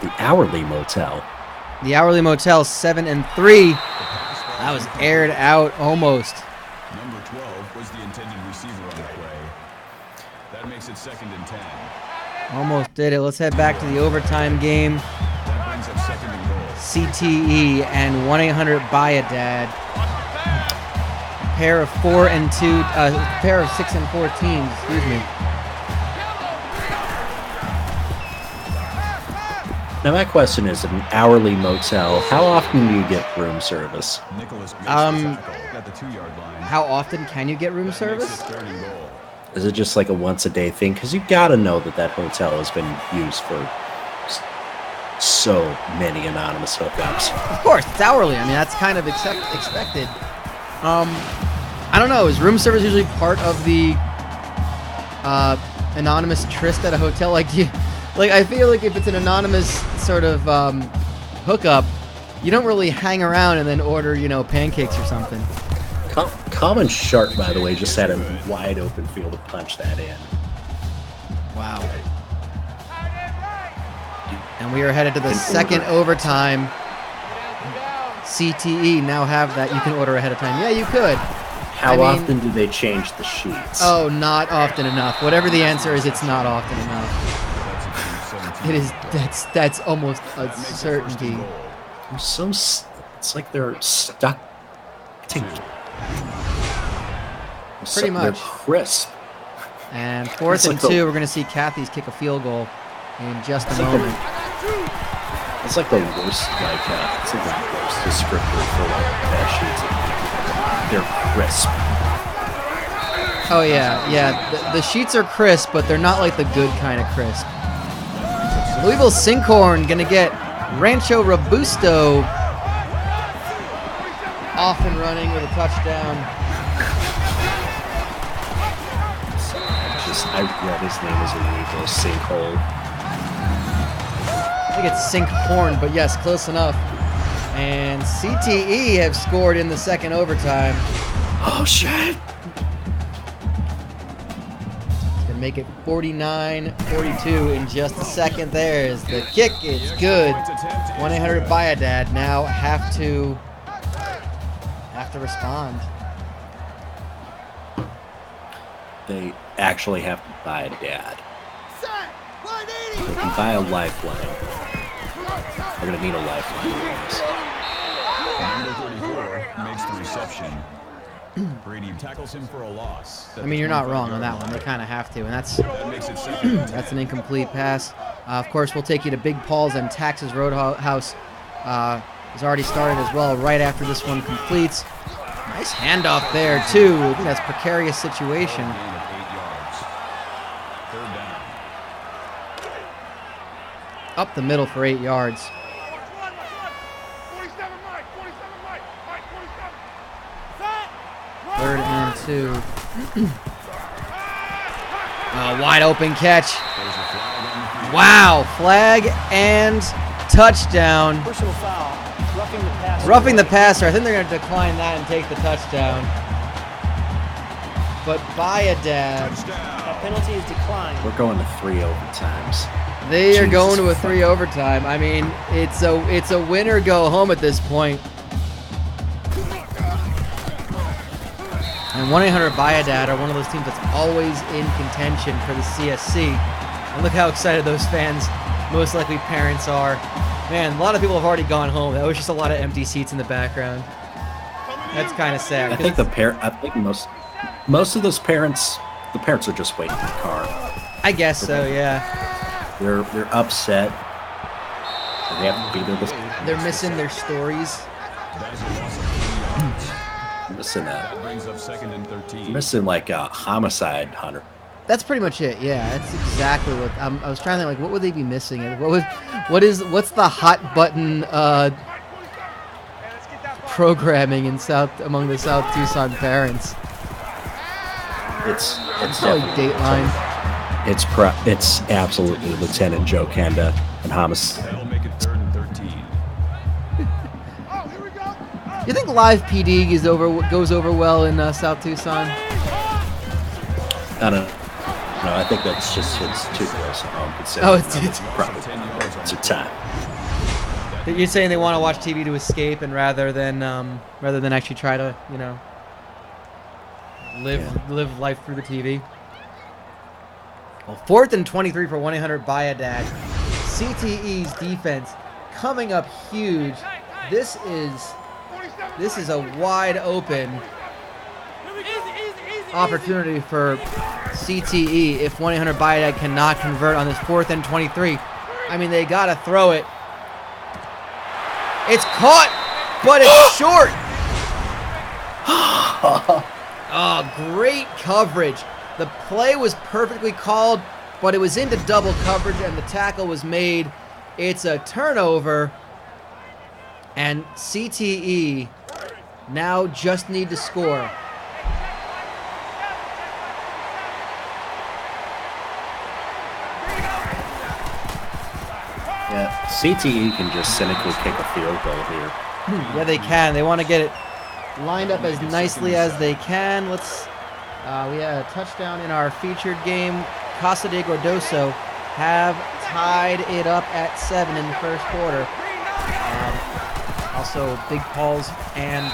B: The Hourly Motel.
A: The Hourly Motel 7-3. That was aired out almost.
C: Number 12 was the intended receiver on the play. That makes it 2nd and 10.
A: Almost did it. Let's head back to the overtime game.
C: That brings up 2nd and goal.
A: CTE and 1-800-BUY-A-DAD. Pair of 4 and 2, pair of 6 and 4 teams. Excuse me.
B: Now my question is, in an hourly motel, how often do you get room service?
C: Nicholas got the 2-yard line.
A: How often can you get room service?
B: Is it just like a once-a-day thing? Because you got to know that hotel has been used for so many anonymous hookups.
A: Of course, it's hourly. I mean, that's kind of expected. I don't know. Is room service usually part of the anonymous tryst at a hotel? Like, I feel like if it's an anonymous sort of hookup, you don't really hang around and then order, pancakes or something.
B: Common Shark, by the way, just had a wide open field to punch that in.
A: Wow. And we are headed to the second overtime. CTE now have that. You can order ahead of time. Yeah, you could.
B: How often do they change the sheets?
A: Oh, not often enough. Whatever the answer is, it's not often enough. It is. That's almost a certainty.
B: It's like they're stuck together.
A: Pretty much.
B: They're crisp.
A: And 4th and 2, we're going to see Kathy's kick a field goal in just a moment.
B: It's like the worst, it's like the worst descriptor for bad sheets. They're crisp.
A: Oh yeah. The sheets are crisp, but they're not like the good kind of crisp. Louisville Sinkhorn gonna get Rancho Robusto off and running with a touchdown.
B: I read his name as a Sinkhole.
A: I think it's Sinkhorn, but yes, close enough. And CTE have scored in the second overtime.
B: Oh shit!
A: It's gonna make it 49-42 in just a second. There's the kick. It's good. 1-800-BUY-A-DAD now have to respond.
B: They actually have to buy a dad. They can buy a lifeline. They're gonna need a lifeline.
C: Number 34 makes the reception. Brady tackles him for a loss.
A: I mean, you're not wrong on that one. They kind of have to, and that's
C: That makes it second and 10.
A: that's an incomplete pass. Of course, we'll take you to Big Paul's and Texas Roadhouse. Has already started as well right after this one completes. Nice handoff there, too. I think that's a precarious situation.
C: Gain of 8 yards. Third down.
A: Up the middle for 8 yards. Third and 2. Wide open catch.
C: There's a flag on the field.
A: Wow, flag and touchdown.
D: Personal foul. Roughing the passer.
A: Roughing the passer. I think they're going to decline that and take the touchdown. But Bayadad,
D: That penalty is declined.
B: We're going to 3 overtimes.
A: they are
B: Jesus
A: going to a
B: fuck.
A: 3 overtime. I mean, it's a win or go home at this point. And 1-800 Bayadad are one of those teams that's always in contention for the CSC. And look how excited those fans, most likely parents, are. Man, a lot of people have already gone home. That was just a lot of empty seats in the background. That's kind of sad.
B: I think most of those parents, the parents are just waiting in the car.
A: I guess so, yeah.
B: They're upset. They have to be there.
A: They're missing their stories.
C: That is a loss of 3 yards.
B: Missing
C: That brings up second and 13.
B: missing like a homicide hunter.
A: That's pretty much it. Yeah, that's exactly what I was trying to think. Like, what would they be missing? What's the hot button programming in among the South Tucson parents?
B: It's
A: Probably
B: definitely-
A: Dateline.
B: It's absolutely Lieutenant Joe Kenda and homicide.
C: That'll make it third and 13.
A: You think live PD goes over well in South Tucson?
B: I don't know. No, I think that's just it's too close.
A: Oh, it's
B: probably
C: 10 yards on
B: it's a
C: the
B: time.
A: you're saying they want to watch TV to escape, and rather than actually try to live life through the TV. Well, 4th and 23 for 1-800 Bayadad. CTE's defense coming up huge. This is a wide open opportunity for CTE if 1-800 Bayadad cannot convert on this 4th and 23. I mean, they got to throw it. It's caught, but it's short. Oh, great coverage. The play was perfectly called, but it was into double coverage, and the tackle was made. It's a turnover, and CTE now just need to score.
B: Yeah, CTE can just cynically kick a field goal here.
A: Yeah, they can. They want to get it lined up as nicely as they can. We had a touchdown in our featured game. Casa de Gordoso have tied it up at 7 in the first quarter. Also, Big Paul's and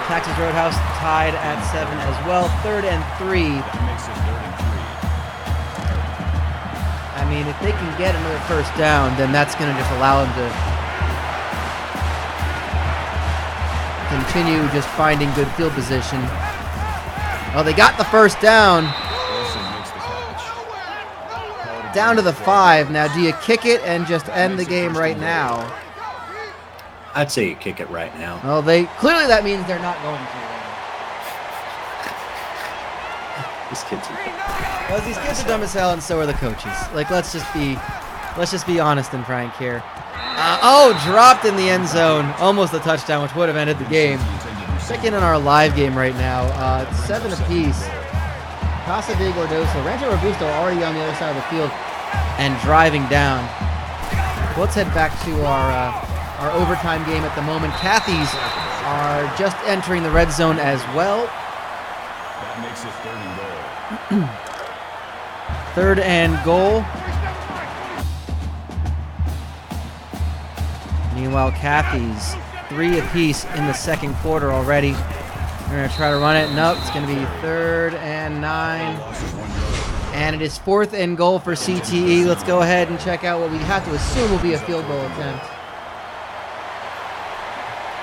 A: Texas Roadhouse tied at 7 as well. 3rd and 3.
C: That makes it third and 3.
A: I mean, if they can get another first down, then that's going to just allow them to continue just finding good field position. Oh, they got the first down.
C: Wilson makes the catch.
A: Down to the 5. Now, do you kick it and just end the game right now?
B: I'd say you kick it right now.
A: Well, clearly that means they're not going to.
B: These kids are
A: Well, these kids are dumb as hell, and so are the coaches. Like, let's just be honest and frank here. Dropped in the end zone, almost a touchdown, which would have ended the game. Second in our live game right now. 7 apiece. Casa de Gordoso, Rancho Robusto already on the other side of the field and driving down. Let's head back to our overtime game at the moment. Cathy's are just entering the red zone as well.
C: That makes it third and goal.
A: 3rd and goal. Meanwhile, Cathy's 3 apiece in the second quarter already. They're going to try to run it. Nope, it's going to be 3rd and 9. And it is 4th and goal for CTE. Let's go ahead and check out what we have to assume will be a field goal attempt.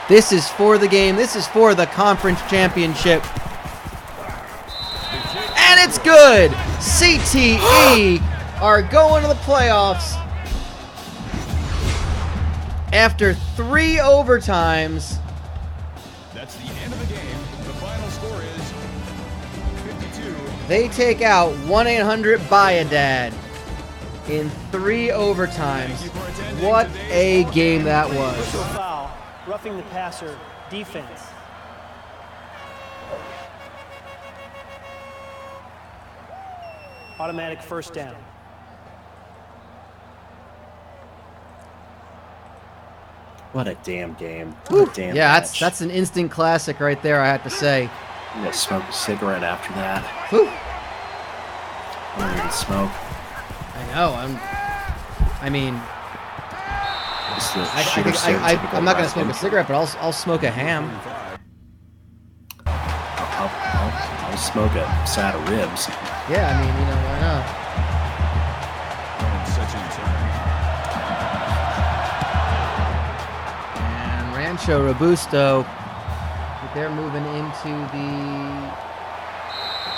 A: This is for the game. This is for the conference championship. And it's good. CTE are going to the playoffs after 3 overtimes.
C: That's the end of the game. The final score is 52.
A: They take out 1-800-BUY-A-DAD in 3 overtimes. What a game that was.
D: Personal foul, roughing the passer, defense. Automatic first down.
B: What a damn game. What a damn
A: Yeah,
B: match.
A: that's an instant classic right there, I have to say.
B: I'm gonna smoke a cigarette after that.
A: Whew.
B: I don't even smoke.
A: I know.
B: It's the shooter stereotypical
A: I'm not gonna
B: wrestling.
A: smoke a cigarette, but I'll smoke a ham.
B: I'll smoke a side of ribs.
A: Yeah, I mean, why not?
C: And such in turn.
A: And Rancho, Robusto, they're moving into the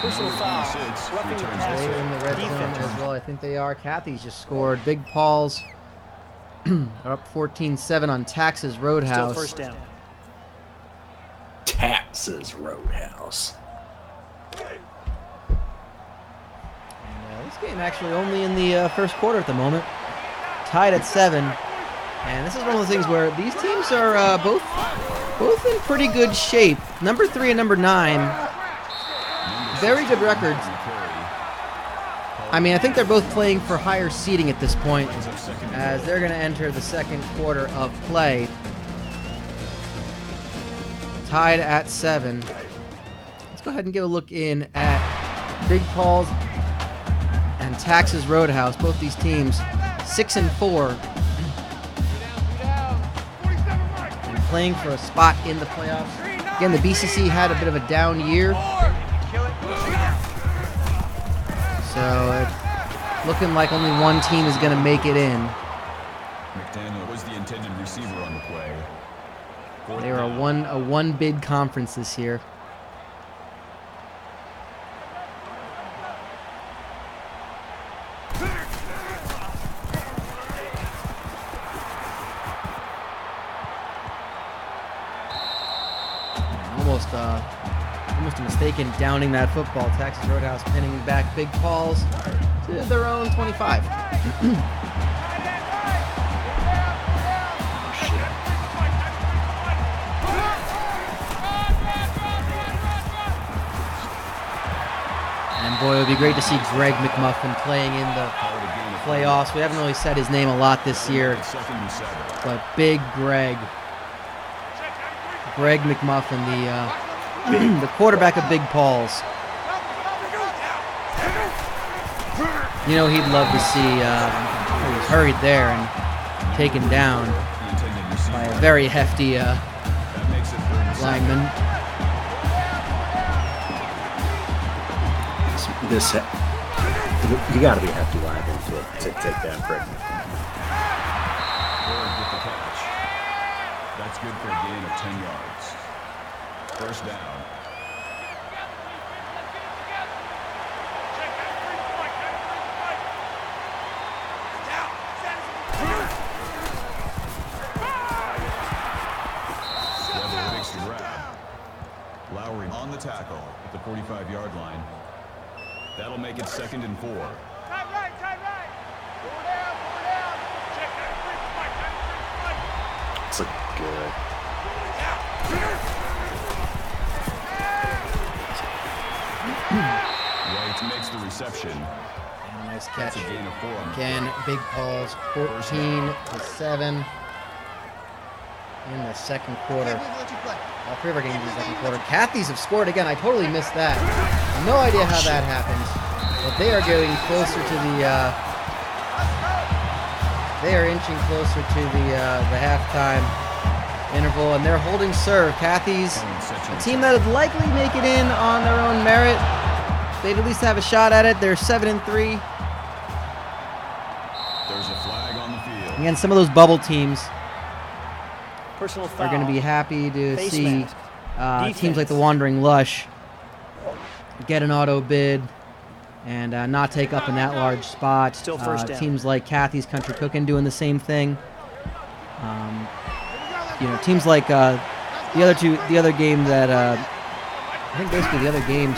D: Personal foul, roughing the
A: they're
D: passer,
A: in the red zone
D: defense.
A: as well. I think they are. Kathy's just scored. Big Paul's are up 14-7 on Tax's
D: Still
A: Roadhouse.
D: first down.
B: Taxes Roadhouse.
A: This game actually only in the first quarter at the moment. Tied at 7. And this is one of those things where these teams are both in pretty good shape. Number 3 and number 9. Very good records. I mean, I think they're both playing for higher seeding at this point, as they're going to enter the second quarter of play. Tied at 7. Let's go ahead and give a look in at Big Paul's and Tax's Roadhouse. Both these teams 6-4, and playing for a spot in the playoffs. Again, the BCC had a bit of a down year, so it's looking like only one team is going to make it in.
C: McDaniel was the intended receiver on the play.
A: They were a one bid conference this year. Almost a mistake in downing that football. Texas Roadhouse pinning back Big Paul's to their own 25. And boy, it would be great to see Greg McMuffin playing in the playoffs. We haven't really said his name a lot this year, but Big Greg. Greg McMuffin, the quarterback of Big Paul's. He'd love to see he was hurried there and taken down by a very hefty lineman.
B: You got to be a hefty lineman to take that prick.
C: That's good for a gain of 10 yards. First down. Weather makes the grab. Lowry on the tackle at the 45-yard line. That'll make it 2nd and 4.
E: Tight right. Four down. Check that freak.
B: It's looking good.
C: White makes the reception.
A: And a nice catch.
C: That's a gain of 4 on the
A: Again, Big Paul's 14-7 in the second quarter. All 3 of our games in the second quarter. Kathy's have scored again. I totally missed that. No idea how that happened. But they are getting closer to the. They are inching closer to the halftime interval, and they're holding serve. Kathy's, a team that would likely make it in on their own merit. They'd at least have a shot at it. They're 7-3.
C: There's a flag on the field.
A: Again, some of those bubble teams
D: Personal
A: are
D: foul.
A: going to be happy to
D: Face
A: see
D: mask.
A: teams like the Wandering Lush get an auto bid and not take up in that large spot.
D: Still first down.
A: Teams like Kathy's Country Cookin' doing the same thing. Teams like the other game that I think basically the other games.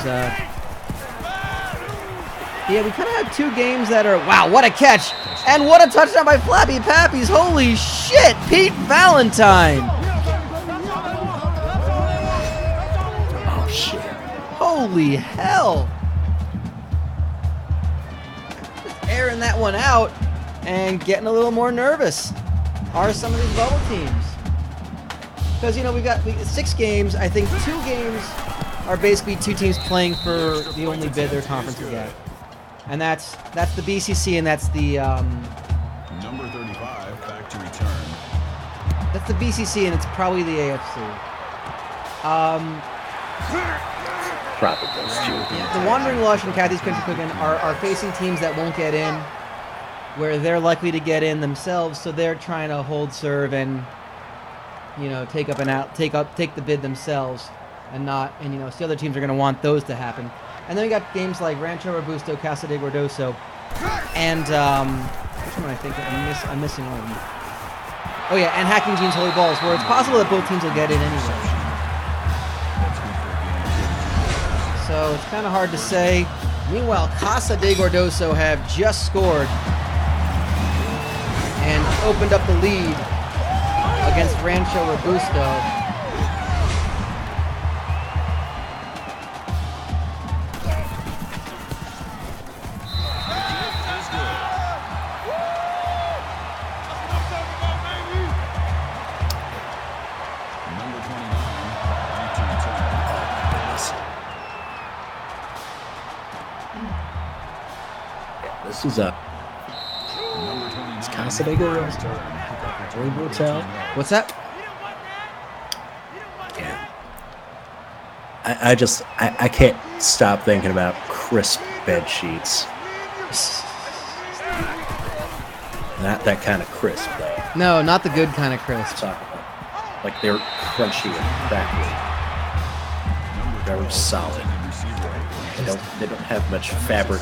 A: Yeah, we kind of have two games that are, wow, what a catch. And what a touchdown by Flappy Pappies. Holy shit, Pete Valentine.
B: Oh, shit.
A: Holy hell. Just airing that one out and getting a little more nervous are some of these bubble teams. Because, we got 6 games. I think 2 games are basically 2 teams playing for the only bid their conference will get. And that's the BCC and that's the
C: Number 35 back to return.
A: that's the BCC and it's probably the AFC.
B: Probably those two.
A: Yeah, the Wandering Lush and Kathy's Country Cookin' are facing teams that won't get in, where they're likely to get in themselves, so they're trying to hold serve and take the bid themselves, and so the other teams are going to want those to happen. And then we got games like Rancho, Robusto, Casa de Gordoso, and which one am I thinking? I'm missing one of them. Oh yeah, and Hacking Jeans Holy Balls, where it's possible that both teams will get in anyway. So it's kind of hard to say. Meanwhile, Casa de Gordoso have just scored and opened up the lead against Rancho Robusto.
B: This is it's Casa de Gordoso. Motel.
A: What's that?
B: Yeah. I can't stop thinking about crisp bed sheets. Not that kind of crisp, though.
A: No, not the good kind of crisp.
B: Talk about, like they're crunchy and crackly. Very solid. They don't have much fabric.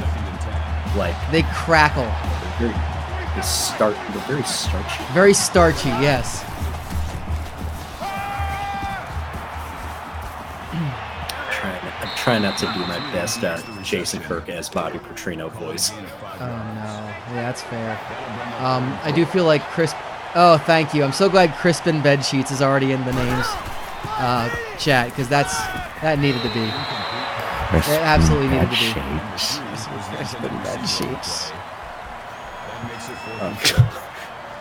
B: Like
A: they crackle.
B: They're very starchy.
A: Very starchy, yes.
B: I'm trying not to do my best Jason Kirk as Bobby Petrino voice.
A: Oh no, yeah, that's fair. I do feel like crisp. Oh, thank you. I'm so glad Crispin Bed Sheets is already in the names chat because that needed to be. It absolutely needed to be. Crispin Bed Sheets.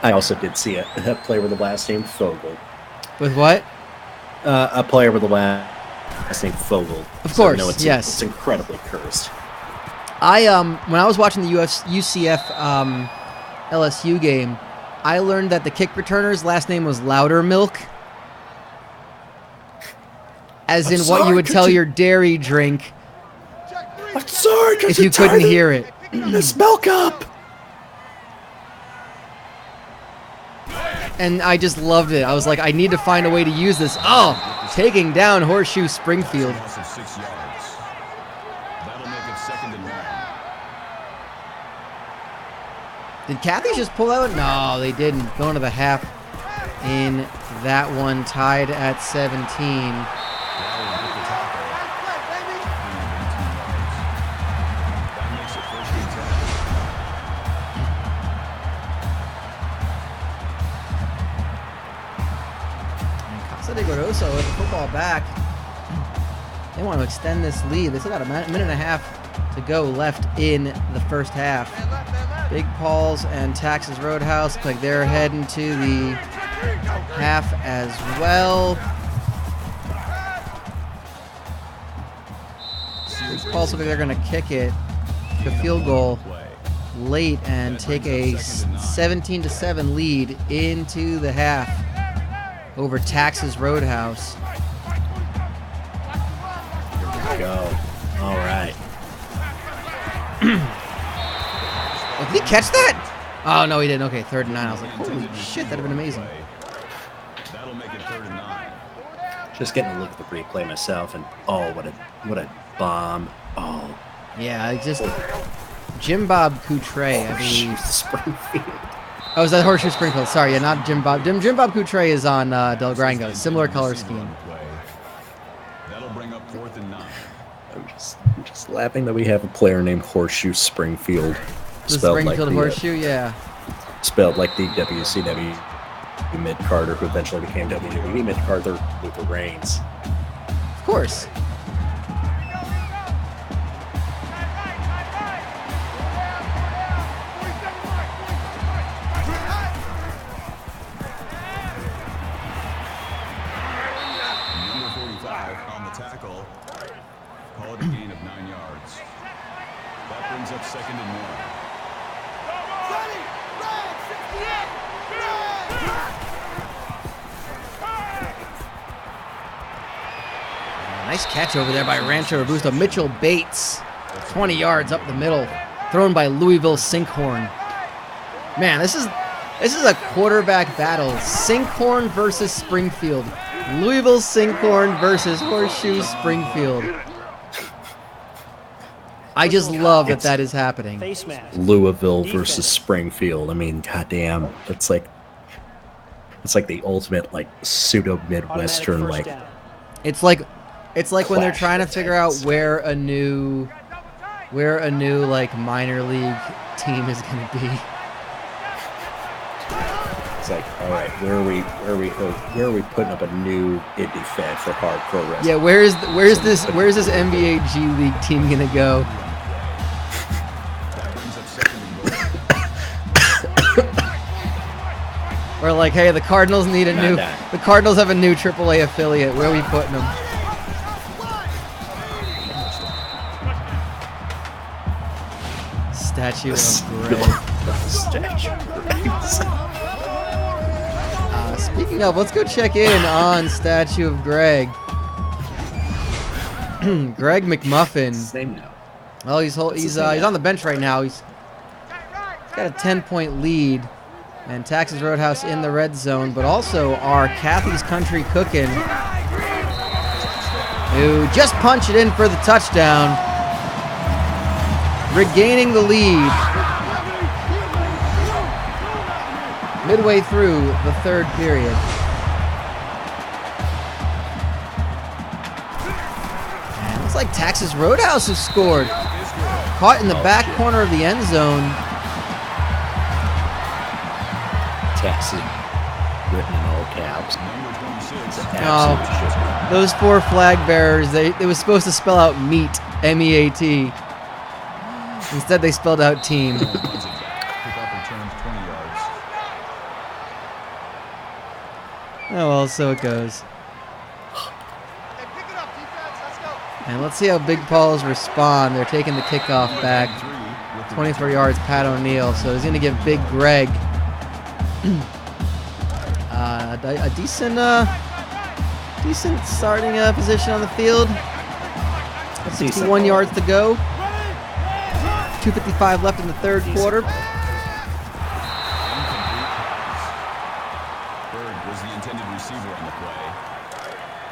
B: I also did see a player with the last name Fogel.
A: With what?
B: A player with the last name Fogel.
A: Of course,
B: so,
A: yes.
B: It's incredibly cursed.
A: When I was watching the UCF LSU game, I learned that the kick returner's last name was Loudermilk. As in what you would tell your dairy drink
B: I'm sorry,
A: if you couldn't hear it.
B: This milk up.
A: And I just loved it. I was like, I need to find a way to use this. Oh, taking down Horseshoe Springfield.
C: Loss of 6 yards. That'll make it 2nd and 1.
A: Did Kathy just pull out? No, they didn't. Going to the half in that one, tied at 17. Gordoso with the football back. They want to extend this lead. They still got a minute and a half to go left in the first half. Big Paul's and Texas Roadhouse look like they're heading to the half as well. Big Paul's look like they're going to kick it, the field goal late and take a 17-7 lead into the half over Texas Roadhouse.
B: Here we go. All right.
A: Oh, did he catch that? Oh, no, he didn't. Okay, 3rd and 9. I was like, holy shit, that would have been amazing.
C: That'll make it 3rd and 9.
B: Just getting a look at the replay myself, and oh, what a bomb! Oh,
A: Yeah, just Jim Bob Coutre, I believe.
B: Springfield.
A: Oh, is that Horseshoe Springfield? Sorry, yeah, not Jim Bob. Jim Bob Coutre is on Del Grango. Similar color scheme.
C: That'll bring up 4th and 9.
B: I'm just laughing that we have a player named Horseshoe Springfield.
A: The Springfield Horseshoe, yeah.
B: Spelled like the WCW mid-Carter, who eventually became WWE mid-Carter, Luther Reigns.
A: Of course.
C: Number 45 on the tackle. Call it a gain of 9 yards. That brings up 2nd and 1.
A: Nice catch over there by Rancho Robusto. Mitchell Bates, 20 yards up the middle, thrown by Louisville Sinkhorn. Man, this is a quarterback battle. Sinkhorn versus Springfield. Louisville Sinkhorn versus Horseshoe Springfield. I just love that is happening.
D: Face mask.
B: Louisville
D: Defense.
B: versus Springfield. I mean, goddamn, it's like the ultimate like pseudo midwestern
D: Automatic
B: like.
D: first down.
A: It's like when they're
B: Clash
A: trying to
B: of
A: figure out
B: Titans.
A: where a new like minor league team is going to be.
B: It's like, all right, where are we putting up a new indie fan for hardcore wrestling?
A: Yeah, where's this NBA G League team going to go?
C: That brings up 2nd and goal.
A: Or like, hey, the Cardinals need a
B: Not
A: new.
B: that.
A: The Cardinals have a new AAA affiliate. Where are we putting them? Statue of Greg.
B: Statue of Grace.
A: Speaking of, let's go check in on Statue of Greg. Greg McMuffin.
B: Same now.
A: Well, he's on the bench right now. He's got a 10-point lead, and Texas Roadhouse in the red zone, but also our Kathy's Country Cookin', who just punched it in for the touchdown, regaining the lead midway through the 3rd period. And it looks like Texas Roadhouse has scored. Caught in the back corner of the end zone.
B: Texas written in all caps.
C: Number 26.
A: Oh, those 4 flag bearers, they was supposed to spell out meat, M-E-A-T. Instead, they spelled out team.
C: Runs it back. Kickoff returns 20 yards.
A: Oh, well, so it goes. And let's see how Big Paul's respond. They're taking the kickoff back. 24 yards, Pat O'Neill. So he's going to give Big Greg a decent starting position on the field. 61 yards to go. 2:55 left in the 3rd quarter.
C: Bird was the intended receiver on the play.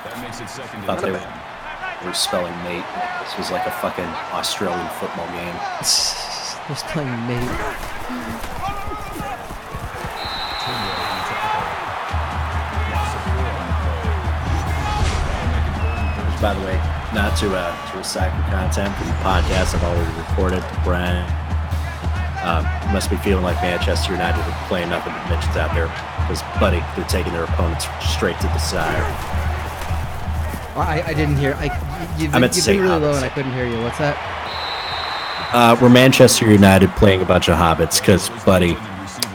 C: That makes it 2nd
B: Thought
C: and
B: they
C: 10.
B: were spelling mate. This was like a fucking Australian football game.
A: They're playing mate.
B: By the way, not to recycle content from the podcast I've already recorded, Bryan. Must be feeling like Manchester United are playing nothing but midgets out there. Because, buddy, they're taking their opponents straight to the side.
A: Well, I didn't hear. You've
B: I meant to
A: been
B: say
A: really low
B: hobbits.
A: and I couldn't hear you. What's that?
B: We're Manchester United playing a bunch of hobbits because, buddy,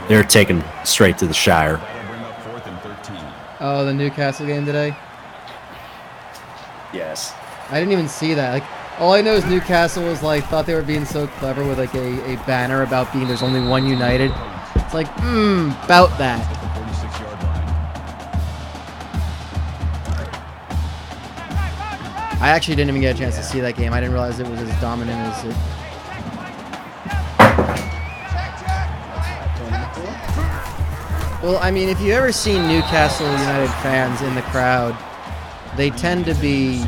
B: they're taking straight to the Shire.
C: That'll bring up 4th and 13.
A: Oh, the Newcastle game today?
B: Yes.
A: I didn't even see that. Like, all I know is Newcastle was like, thought they were being so clever with like a banner about being there's only one United. It's like, about that.
C: At the 46-yard line.
A: I actually didn't even get a chance to see that game. I didn't realize it was as dominant as it. Well, I mean, if you've ever seen Newcastle United fans in the crowd, they tend to be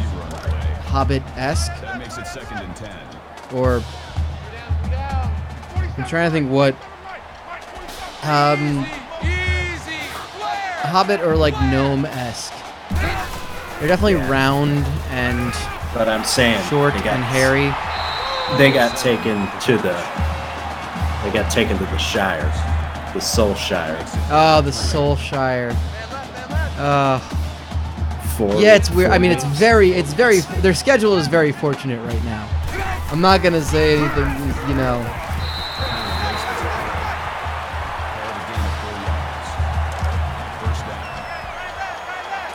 A: Hobbit-esque.
C: That makes it 2nd and 10.
A: Or I'm trying to think what Hobbit or like gnome-esque. They're definitely round and
B: But I'm saying
A: short and hairy.
B: They got taken to the Shire, the Soul Shire.
A: Oh, the Soul Shire.
B: For
A: Yeah, it's weird. I mean, it's very. Their schedule is very fortunate right now. I'm not gonna say anything, you know.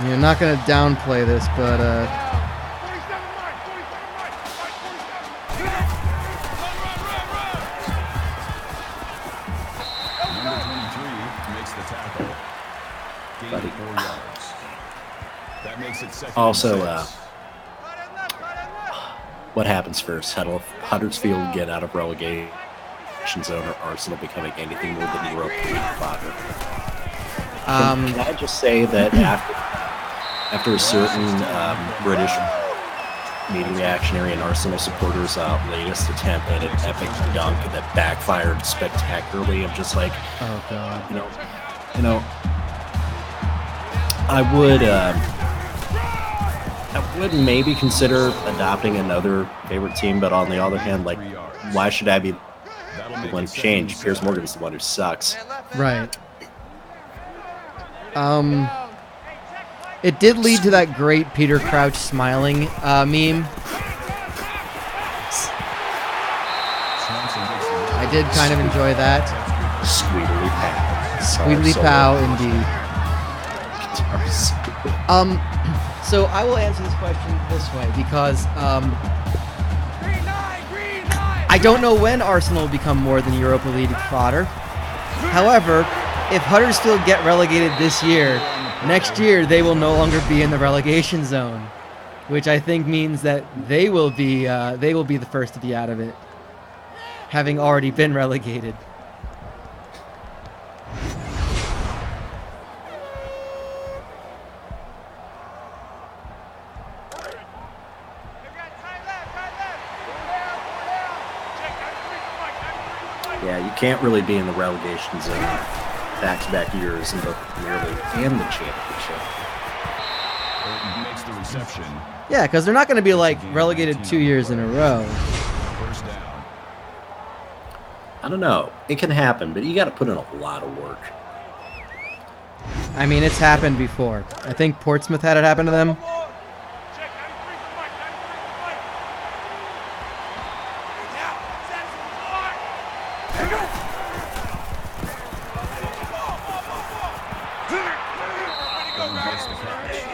A: You're not gonna downplay this, but
C: Number 23 makes the tackle. Gain of 4 yards. That makes it 2nd and
B: Also,
C: 6.
B: what happens first? Huddersfield get out of relegation zone, or Arsenal becoming anything more than Europa League fodder? Can I just say that after a certain British media reactionary and Arsenal supporters' latest attempt at an epic dunk that backfired spectacularly, I'm just like,
A: oh god.
B: You know, I would maybe consider adopting another favorite team, but on the other hand, like, why should I be the one who changed? Piers Morgan's the one who sucks.
A: Right. It did lead to that great Peter Crouch smiling meme. I did kind of enjoy that.
B: Squeedly pow.
A: Squeedly pow, indeed. So I will answer this question this way because I don't know when Arsenal will become more than Europa League fodder. However, if Huddersfield get relegated this year, next year they will no longer be in the relegation zone, which I think means that they will be the first to be out of it, having already been relegated.
B: Yeah, you can't really be in the relegation zone back-to-back years in both the Premier League and the Championship.
C: Makes the reception.
A: Yeah, because they're not going to be like relegated 2 years in a row.
C: First down.
B: I don't know. It can happen, but you got to put in a lot of work.
A: I mean, it's happened before. I think Portsmouth had it happen to them.
C: Makes the catch.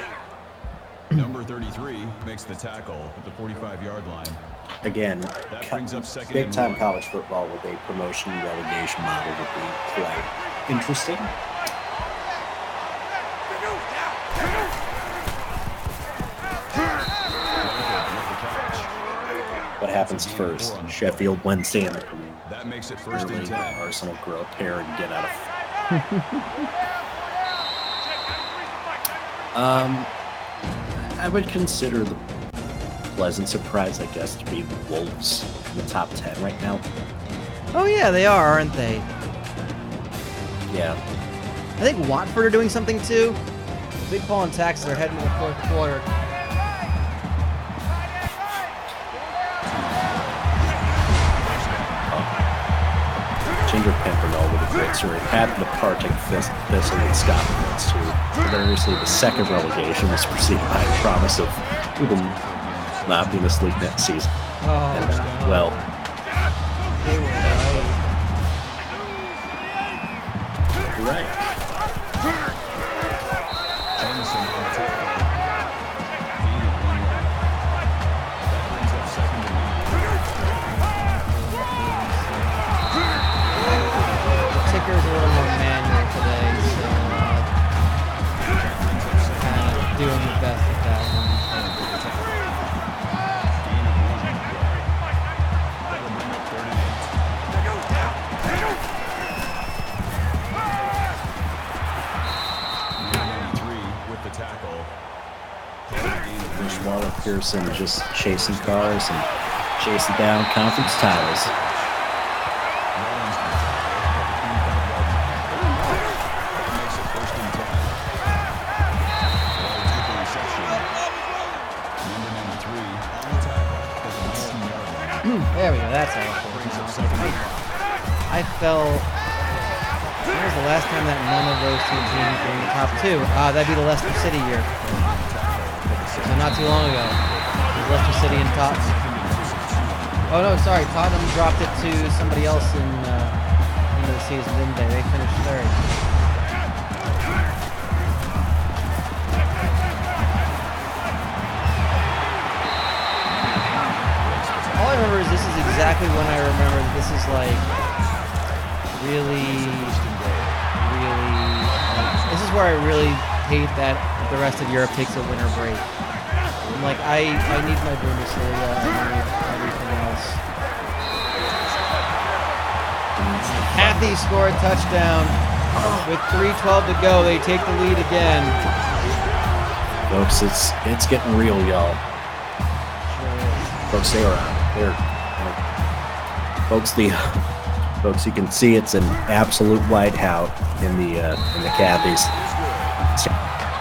C: Number 33 makes the tackle at the 45-yard line.
B: Again,
C: That brings up 2nd and
B: big-time
C: 1.
B: college football with a promotion relegation model would be quite interesting. What happens first? Sheffield Wednesday in the Premier
C: That makes it 1st and
B: League.
C: 10.
B: Arsenal grow a pair and get out of. I would consider the pleasant surprise, I guess, to be the Wolves in the top 10 right now.
A: Oh yeah, they are, aren't they?
B: Yeah.
A: I think Watford are doing something too. Big Paul and Taxes are heading to the fourth quarter.
B: Ginger Pimpernel with a great story. Pat the Partick Thistle in Scotland once too. Hilariously, the second relegation was preceded by a promise of we will not be in this league next season.
A: Oh,
B: And, well,
A: they were
B: you're right.
C: Jameson on the tackle. Gain of 1 yard. That brings up 2nd and 9.
A: Tickers are a little more manual today, so kind of doing the best with that one.
C: That'll bring up 3rd and 8.
B: Pearson just chasing cars and chasing down conference titles.
A: There we go. That's how it goes. I fell. When was the last time that none of those two teams were in the top two? That'd be the Leicester City year. So not too long ago. It was Leicester City and Tottenham. Oh no, sorry. Tottenham dropped it to somebody else in into the season, didn't they? They finished third. All I remember is this is exactly when I remember that this is like really, this is where I really hate that the rest of Europe takes a winter break. I'm like, I need my Bundesliga, I need everything else. Kathy scored a touchdown. With 3:12 to go, they take the lead again.
B: Folks, it's getting real, y'all. Folks, folks, you can see it's an absolute whiteout in the Cathies.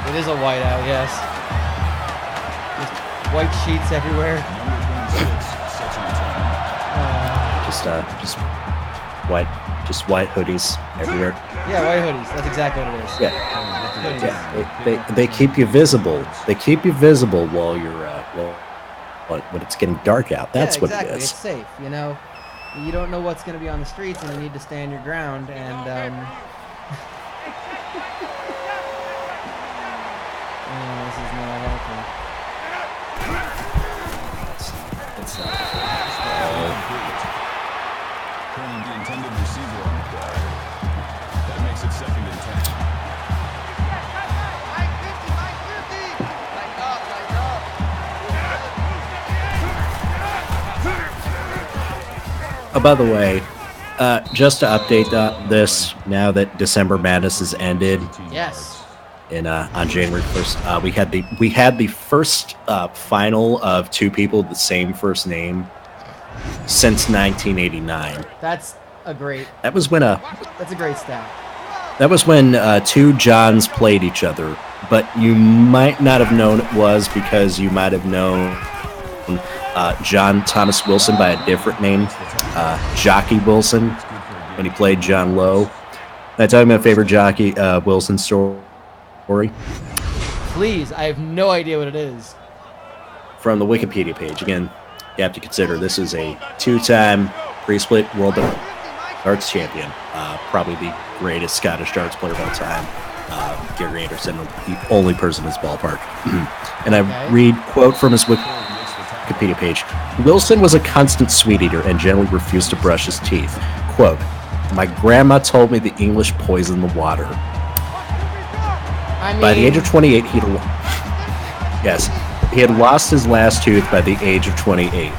A: It is a whiteout, yes. Just white sheets everywhere.
B: Just white hoodies everywhere.
A: Yeah, white hoodies. That's exactly what it is.
B: Yeah. They keep you visible. They keep you visible while you're when it's getting dark out. That's
A: what it
B: is.
A: It's safe, you know. You don't know what's going to be on the streets, and you need to stand your ground. And this is not helpful.
B: It's not.
C: Turning the intended receiver on the play. That makes it 2nd and 10.
B: Oh, by the way, just to update this, now that December Madness has ended,
A: Yes.
B: On January 1st, we had the first final of two people with the same first name since 1989.
A: That's a great.
B: That was when
A: That's a great stat.
B: That was when two Johns played each other, but you might not have known it was because you might have known John Thomas Wilson by a different name, Jockey Wilson, when he played John Lowe. Can I tell you my favorite Jockey Wilson story?
A: Please, I have no idea what it is.
B: From the Wikipedia page. Again, you have to consider this is a two-time pre-split world darts champion, probably the greatest Scottish darts player of all time. Gary Anderson, the only person in his ballpark. And I read quote from his Wikipedia page. Wilson was a constant sweet eater and generally refused to brush his teeth. Quote, my grandma told me the English poison the water. By the age of 28, he had lost his last tooth by the age of 28.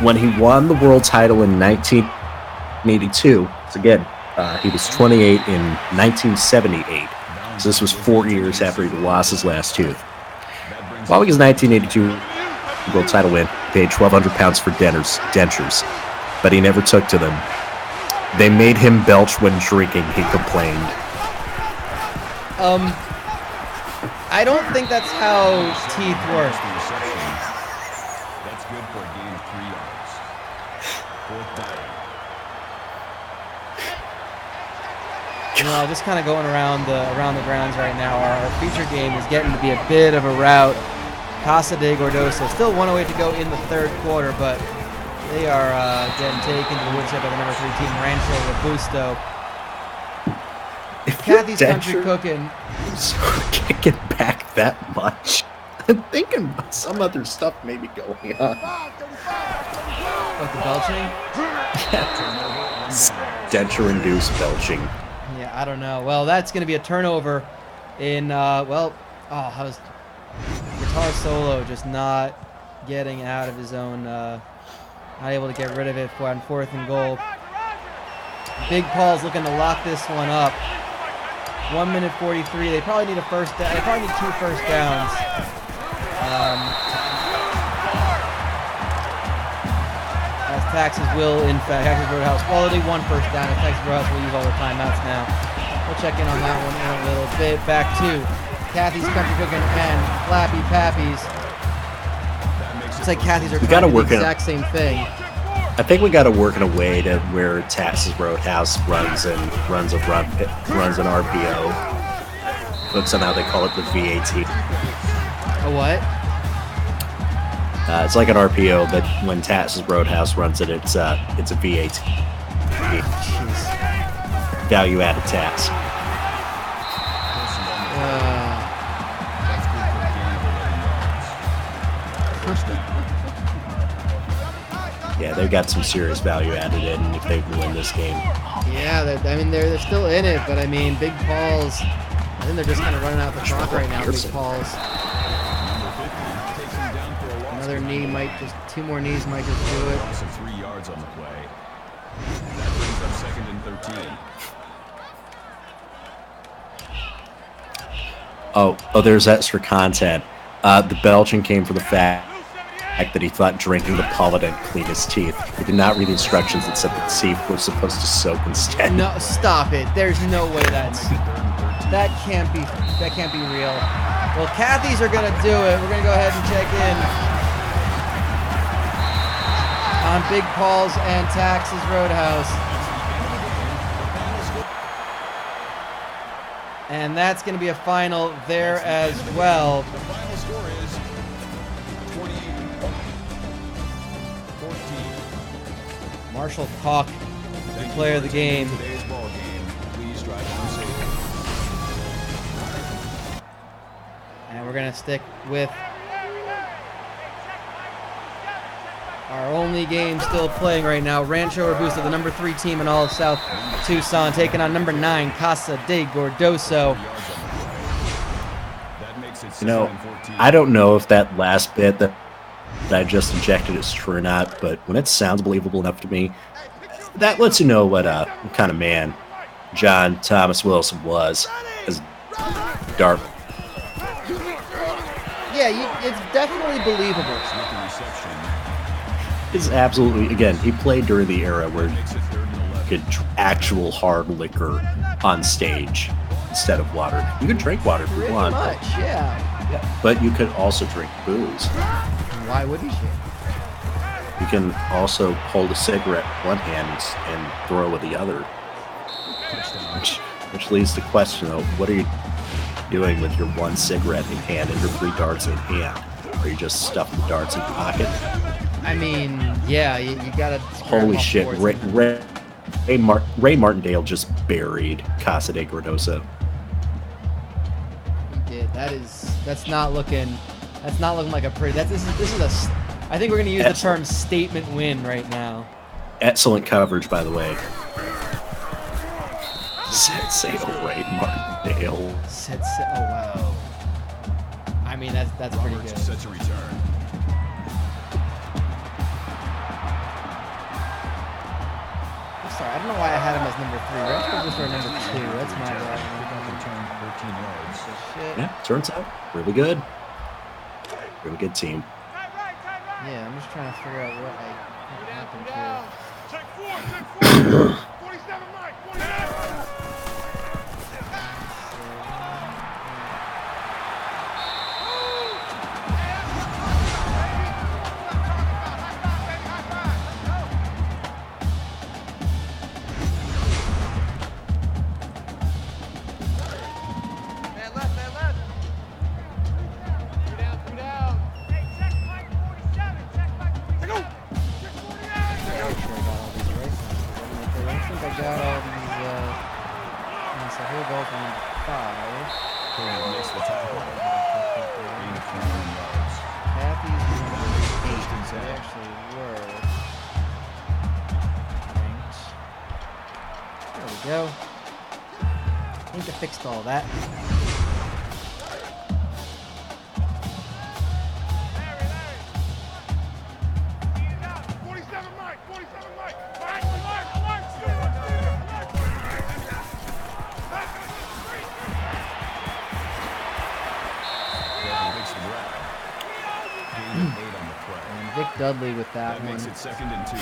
B: When he won the world title in 1982, so again, he was 28 in 1978. So this was 4 years after he lost his last tooth. Following his 1982 world title win, he paid 1,200 pounds for dentures, but he never took to them. They made him belch when drinking, he complained.
A: I don't think that's how teeth work.
C: That's good for a gain of 3 yards. 4th down.
A: You know, just kind of going around the grounds right now. Our feature game is getting to be a bit of a rout. Casa de Gordoso, still 1:08 to go in the third quarter, but they are getting taken to the woodshed by the number 3 team, Rancho, Robusto. Kathy's country cooking.
B: So kicking back that much. I'm thinking about some other stuff maybe going on.
A: What, the belching?
B: Yeah. Denture-induced belching.
A: Yeah, I don't know. Well, that's going to be a turnover in, how's guitar solo just not getting out of his own, not able to get rid of it on 4th and goal. Big Paul's looking to lock this one up. 1:43. They probably need a first down. They probably need 2 first downs to Texas will, in fact, Texas Roadhouse quality, 1 first down, and Texas Roadhouse will use all the timeouts now. We'll check in on that one in a little bit. Back to Kathy's Country Cooking and Flappy Pappies. Looks like Kathy's are trying to do the exact same thing.
B: I think we got to work in a way to where Texas Roadhouse runs an RPO, but somehow they call it the VAT.
A: A what?
B: It's like an RPO, but when Texas Roadhouse runs it, it's a VAT.
A: Jeez.
B: Value-added tax. Yeah, they've got some serious value added in if they win this game.
A: Yeah, they're still in it, but I mean, Big Paul's. I think they're just kind of running out the clock right now. Big Paul's. Another knee might just, 2 more knees might just do it.
C: Loss of 3 yards on the play. That brings up 2nd and 13.
B: Oh, there's extra content. The Belgian came for the fact that he thought drinking the pollen didn't clean his teeth. He did not read the instructions that said the teeth was supposed to soak instead.
A: No, stop it. There's no way that can't be real. Well, Kathy's are gonna do it. We're gonna go ahead and check in on Big Paul's and Texas Roadhouse. And that's going to be a final there as well.
C: The final score is 28-14.
A: Marshall Koch, the player of the game.
C: Today's ball game. Please drive home safely.
A: And we're going to stick with our only game still playing right now. Rancho Robusto, the number 3 team in all of South Tucson, taking on number 9, Casa de Gordoso.
B: You know, I don't know if that last bit that I just injected is true or not, but when it sounds believable enough to me, that lets you know what kind of man John Thomas Wilson was as Dart.
A: Yeah, it's definitely believable.
B: It's absolutely, again, he played during the era where you could actual hard liquor on stage instead of water. You could drink water if you want.
A: Pretty much, yeah.
B: But you could also drink booze.
A: Why wouldn't you?
B: You can also hold a cigarette with one hand and throw with the other. Which leads to the question, though, what are you doing with your 1 cigarette in hand and your 3 darts in hand? Are you just stuffing the darts in your pocket?
A: I mean, yeah, you gotta.
B: Holy shit! Ray Martindale just buried Casa de Gordoso.
A: He did. That's not looking like a pretty. This is a. I think we're gonna use the term statement win right now.
B: Excellent coverage, by the way. Say Ray Martindale.
A: Oh wow. I mean that's pretty good.
C: Set to return.
A: Sorry, I don't know why I had him as number 3. Rancho just our number 2. That's my bad.
C: 13 yards.
A: Shit.
B: Yeah, turns out really good. Really good team.
A: Yeah, I'm just trying to figure out what happened here.
E: Check 4, 47, Mike, 47.
A: Go. I think I fixed all that. And Vic Dudley with that one.
C: Makes it 2nd and 2.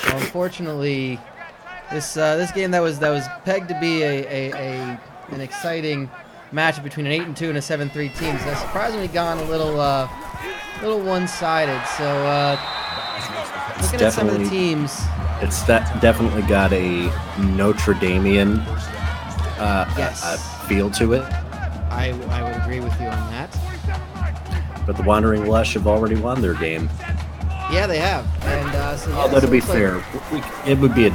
A: Well, unfortunately, this game that was pegged to be an exciting match between an 8-2 and a 7-3 team has surprisingly gone a little one-sided. So looking at some of the teams,
B: it's definitely got a Notre Damean feel to it.
A: I would agree with you on that.
B: But the Wandering Lush have already won their game.
A: Yeah, they have. And
B: although to be fair, it would be a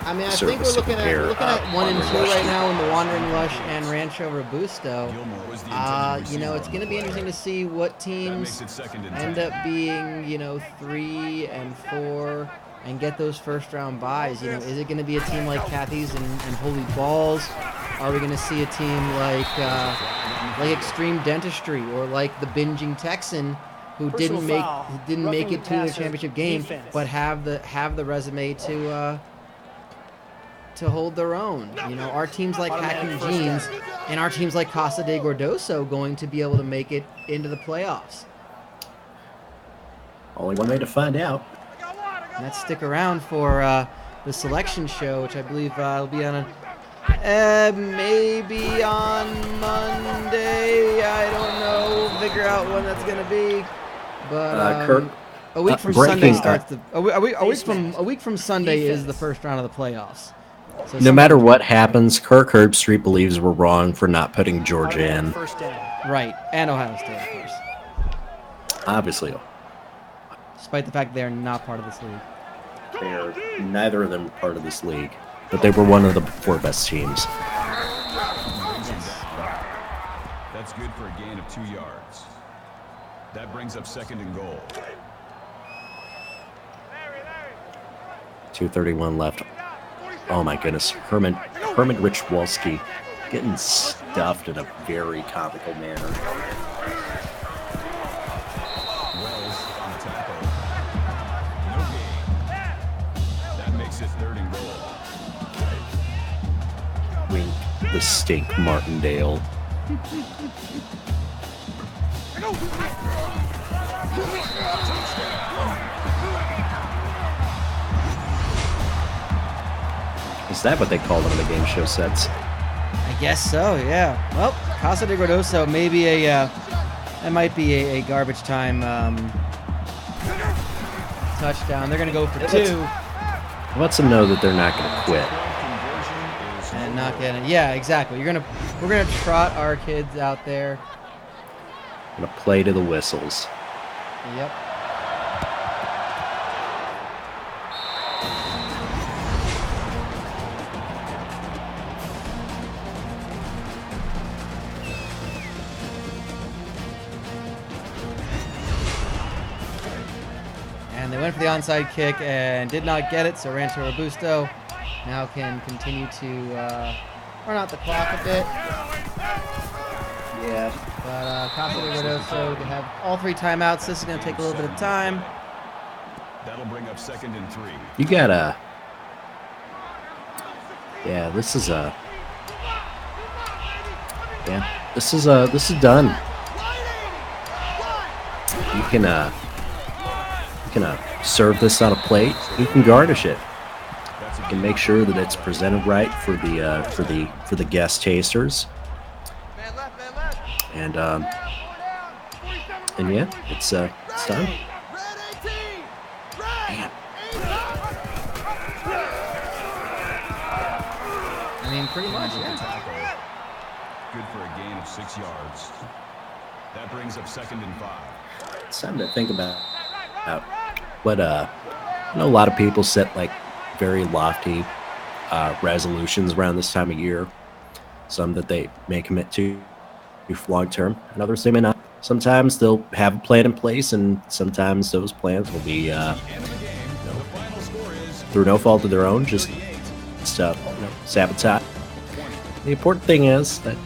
A: I think we're looking at 1 and 2 right now in the Wandering Lush and Rancho Robusto. It's going to be interesting to see what teams end up being, 3 and 4 and get those first round buys. Is it going to be a team like Kathy's and Holy Balls? Are we going to see a team like Extreme Dentistry or like the Binging Texan, who didn't make it to the championship game, but have the resume to hold their own? Are teams like Hack and Jeans and our teams like Casa de Gordoso going to be able to make it into the playoffs?
B: Only one way to find out.
A: Let's stick around for the selection show, which I believe will be on maybe on Monday. I don't know. We'll figure out when that's going to be. But
B: Kirk,
A: a week from Sunday starts a week from Sunday is the first round of the playoffs. So
B: no matter what happens, Kirk Herbstreit believes we're wrong for not putting Georgia in.
A: Right, and Ohio State, of course.
B: Obviously.
A: Despite the fact they are not part of this league.
B: Neither of them are part of this league, but they were one of the 4 best teams.
C: That's good for a gain of 2 yards. That brings up second and goal.
B: 2:31 left. Oh my goodness, Herman Richwolski getting stuffed in a very comical manner.
C: Wells on the tackle. No gain. That makes it third and goal.
B: Wink the stink Martindale. Is that what they call them in the game show sets?
A: I guess so, yeah. Well, Casa de Gordoso may be that might be a garbage time touchdown. They're going to go for 2.
B: Lets them know that they're not going to quit.
A: And not get it. Yeah, exactly. We're gonna trot our kids out there.
B: Gonna play to the whistles.
A: Yep. And they went for the onside kick and did not get it, so Rancho Robusto now can continue to run out the clock a bit.
B: Yeah.
A: But Casa de Gordoso to have all 3 timeouts. This is going to take a little bit of time.
C: That'll bring up second and 3.
B: You gotta. Yeah, this is done. You can serve this on a plate. You can garnish it. You can make sure that it's presented right for the guest tasters. And yeah, it's done. Man.
A: I mean, pretty much, yeah.
C: Good for a gain of 6 yards. That brings up second and 5.
B: It's time to think about what I know a lot of people set like very lofty resolutions around this time of year. Some that they may commit to long term, and others they may not. Sometimes they'll have a plan in place, and sometimes those plans will be through no fault of their own, just sabotage. The important thing is that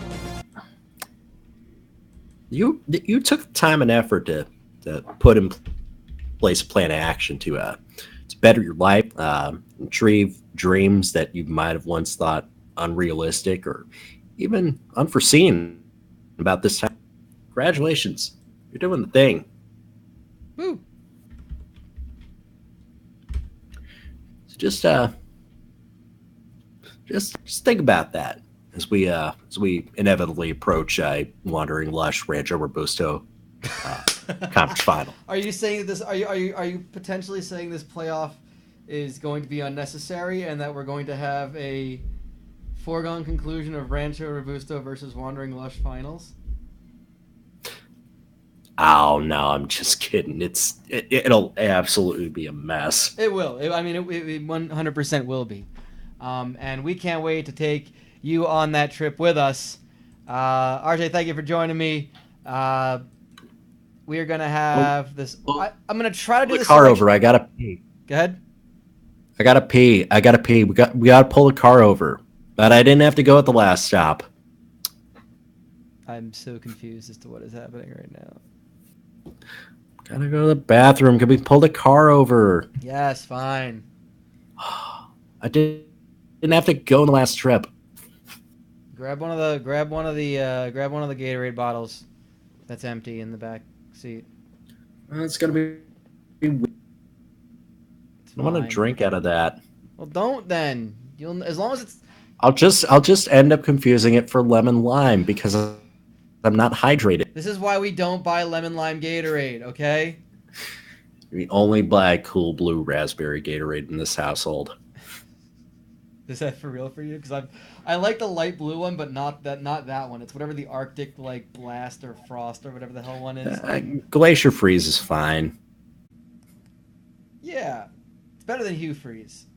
B: you took time and effort to put in place a plan of action to better your life, retrieve dreams that you might have once thought unrealistic or even unforeseen about this time. Congratulations. You're doing the thing.
A: Woo.
B: just think about that as we inevitably approach Wandering Lush Rancho Robusto conference final.
A: Are you saying that this? Are you potentially saying this playoff is going to be unnecessary, and that we're going to have a foregone conclusion of Rancho Robusto versus Wandering Lush finals?
B: Oh no, I'm just kidding. It'll absolutely be a mess.
A: It will. It 100% will be. And we can't wait to take you on that trip with us. RJ, thank you for joining me. We are gonna have this. I'm gonna try to do
B: the
A: this.
B: Car over. I gotta pee.
A: Go ahead.
B: I gotta pee. We gotta pull the car over. But I didn't have to go at the last stop.
A: I'm so confused as to what is happening right now.
B: Gotta go to the bathroom. Can we pull the car over?
A: Yes, fine.
B: I didn't have to go on the last trip.
A: Grab one of the Gatorade bottles that's empty in the back seat.
B: It's gonna be. I want to drink out of that.
A: Well, don't then. As long as it's.
B: I'll just end up confusing it for lemon lime because I'm not hydrated.
A: This is why we don't buy lemon lime Gatorade, okay?
B: We only buy cool blue raspberry Gatorade in this household.
A: Is that for real for you? Because I like the light blue one, but not that one. It's whatever the Arctic like Blast or Frost or whatever the hell one is.
B: Glacier Freeze is fine.
A: Yeah, it's better than Hugh Freeze.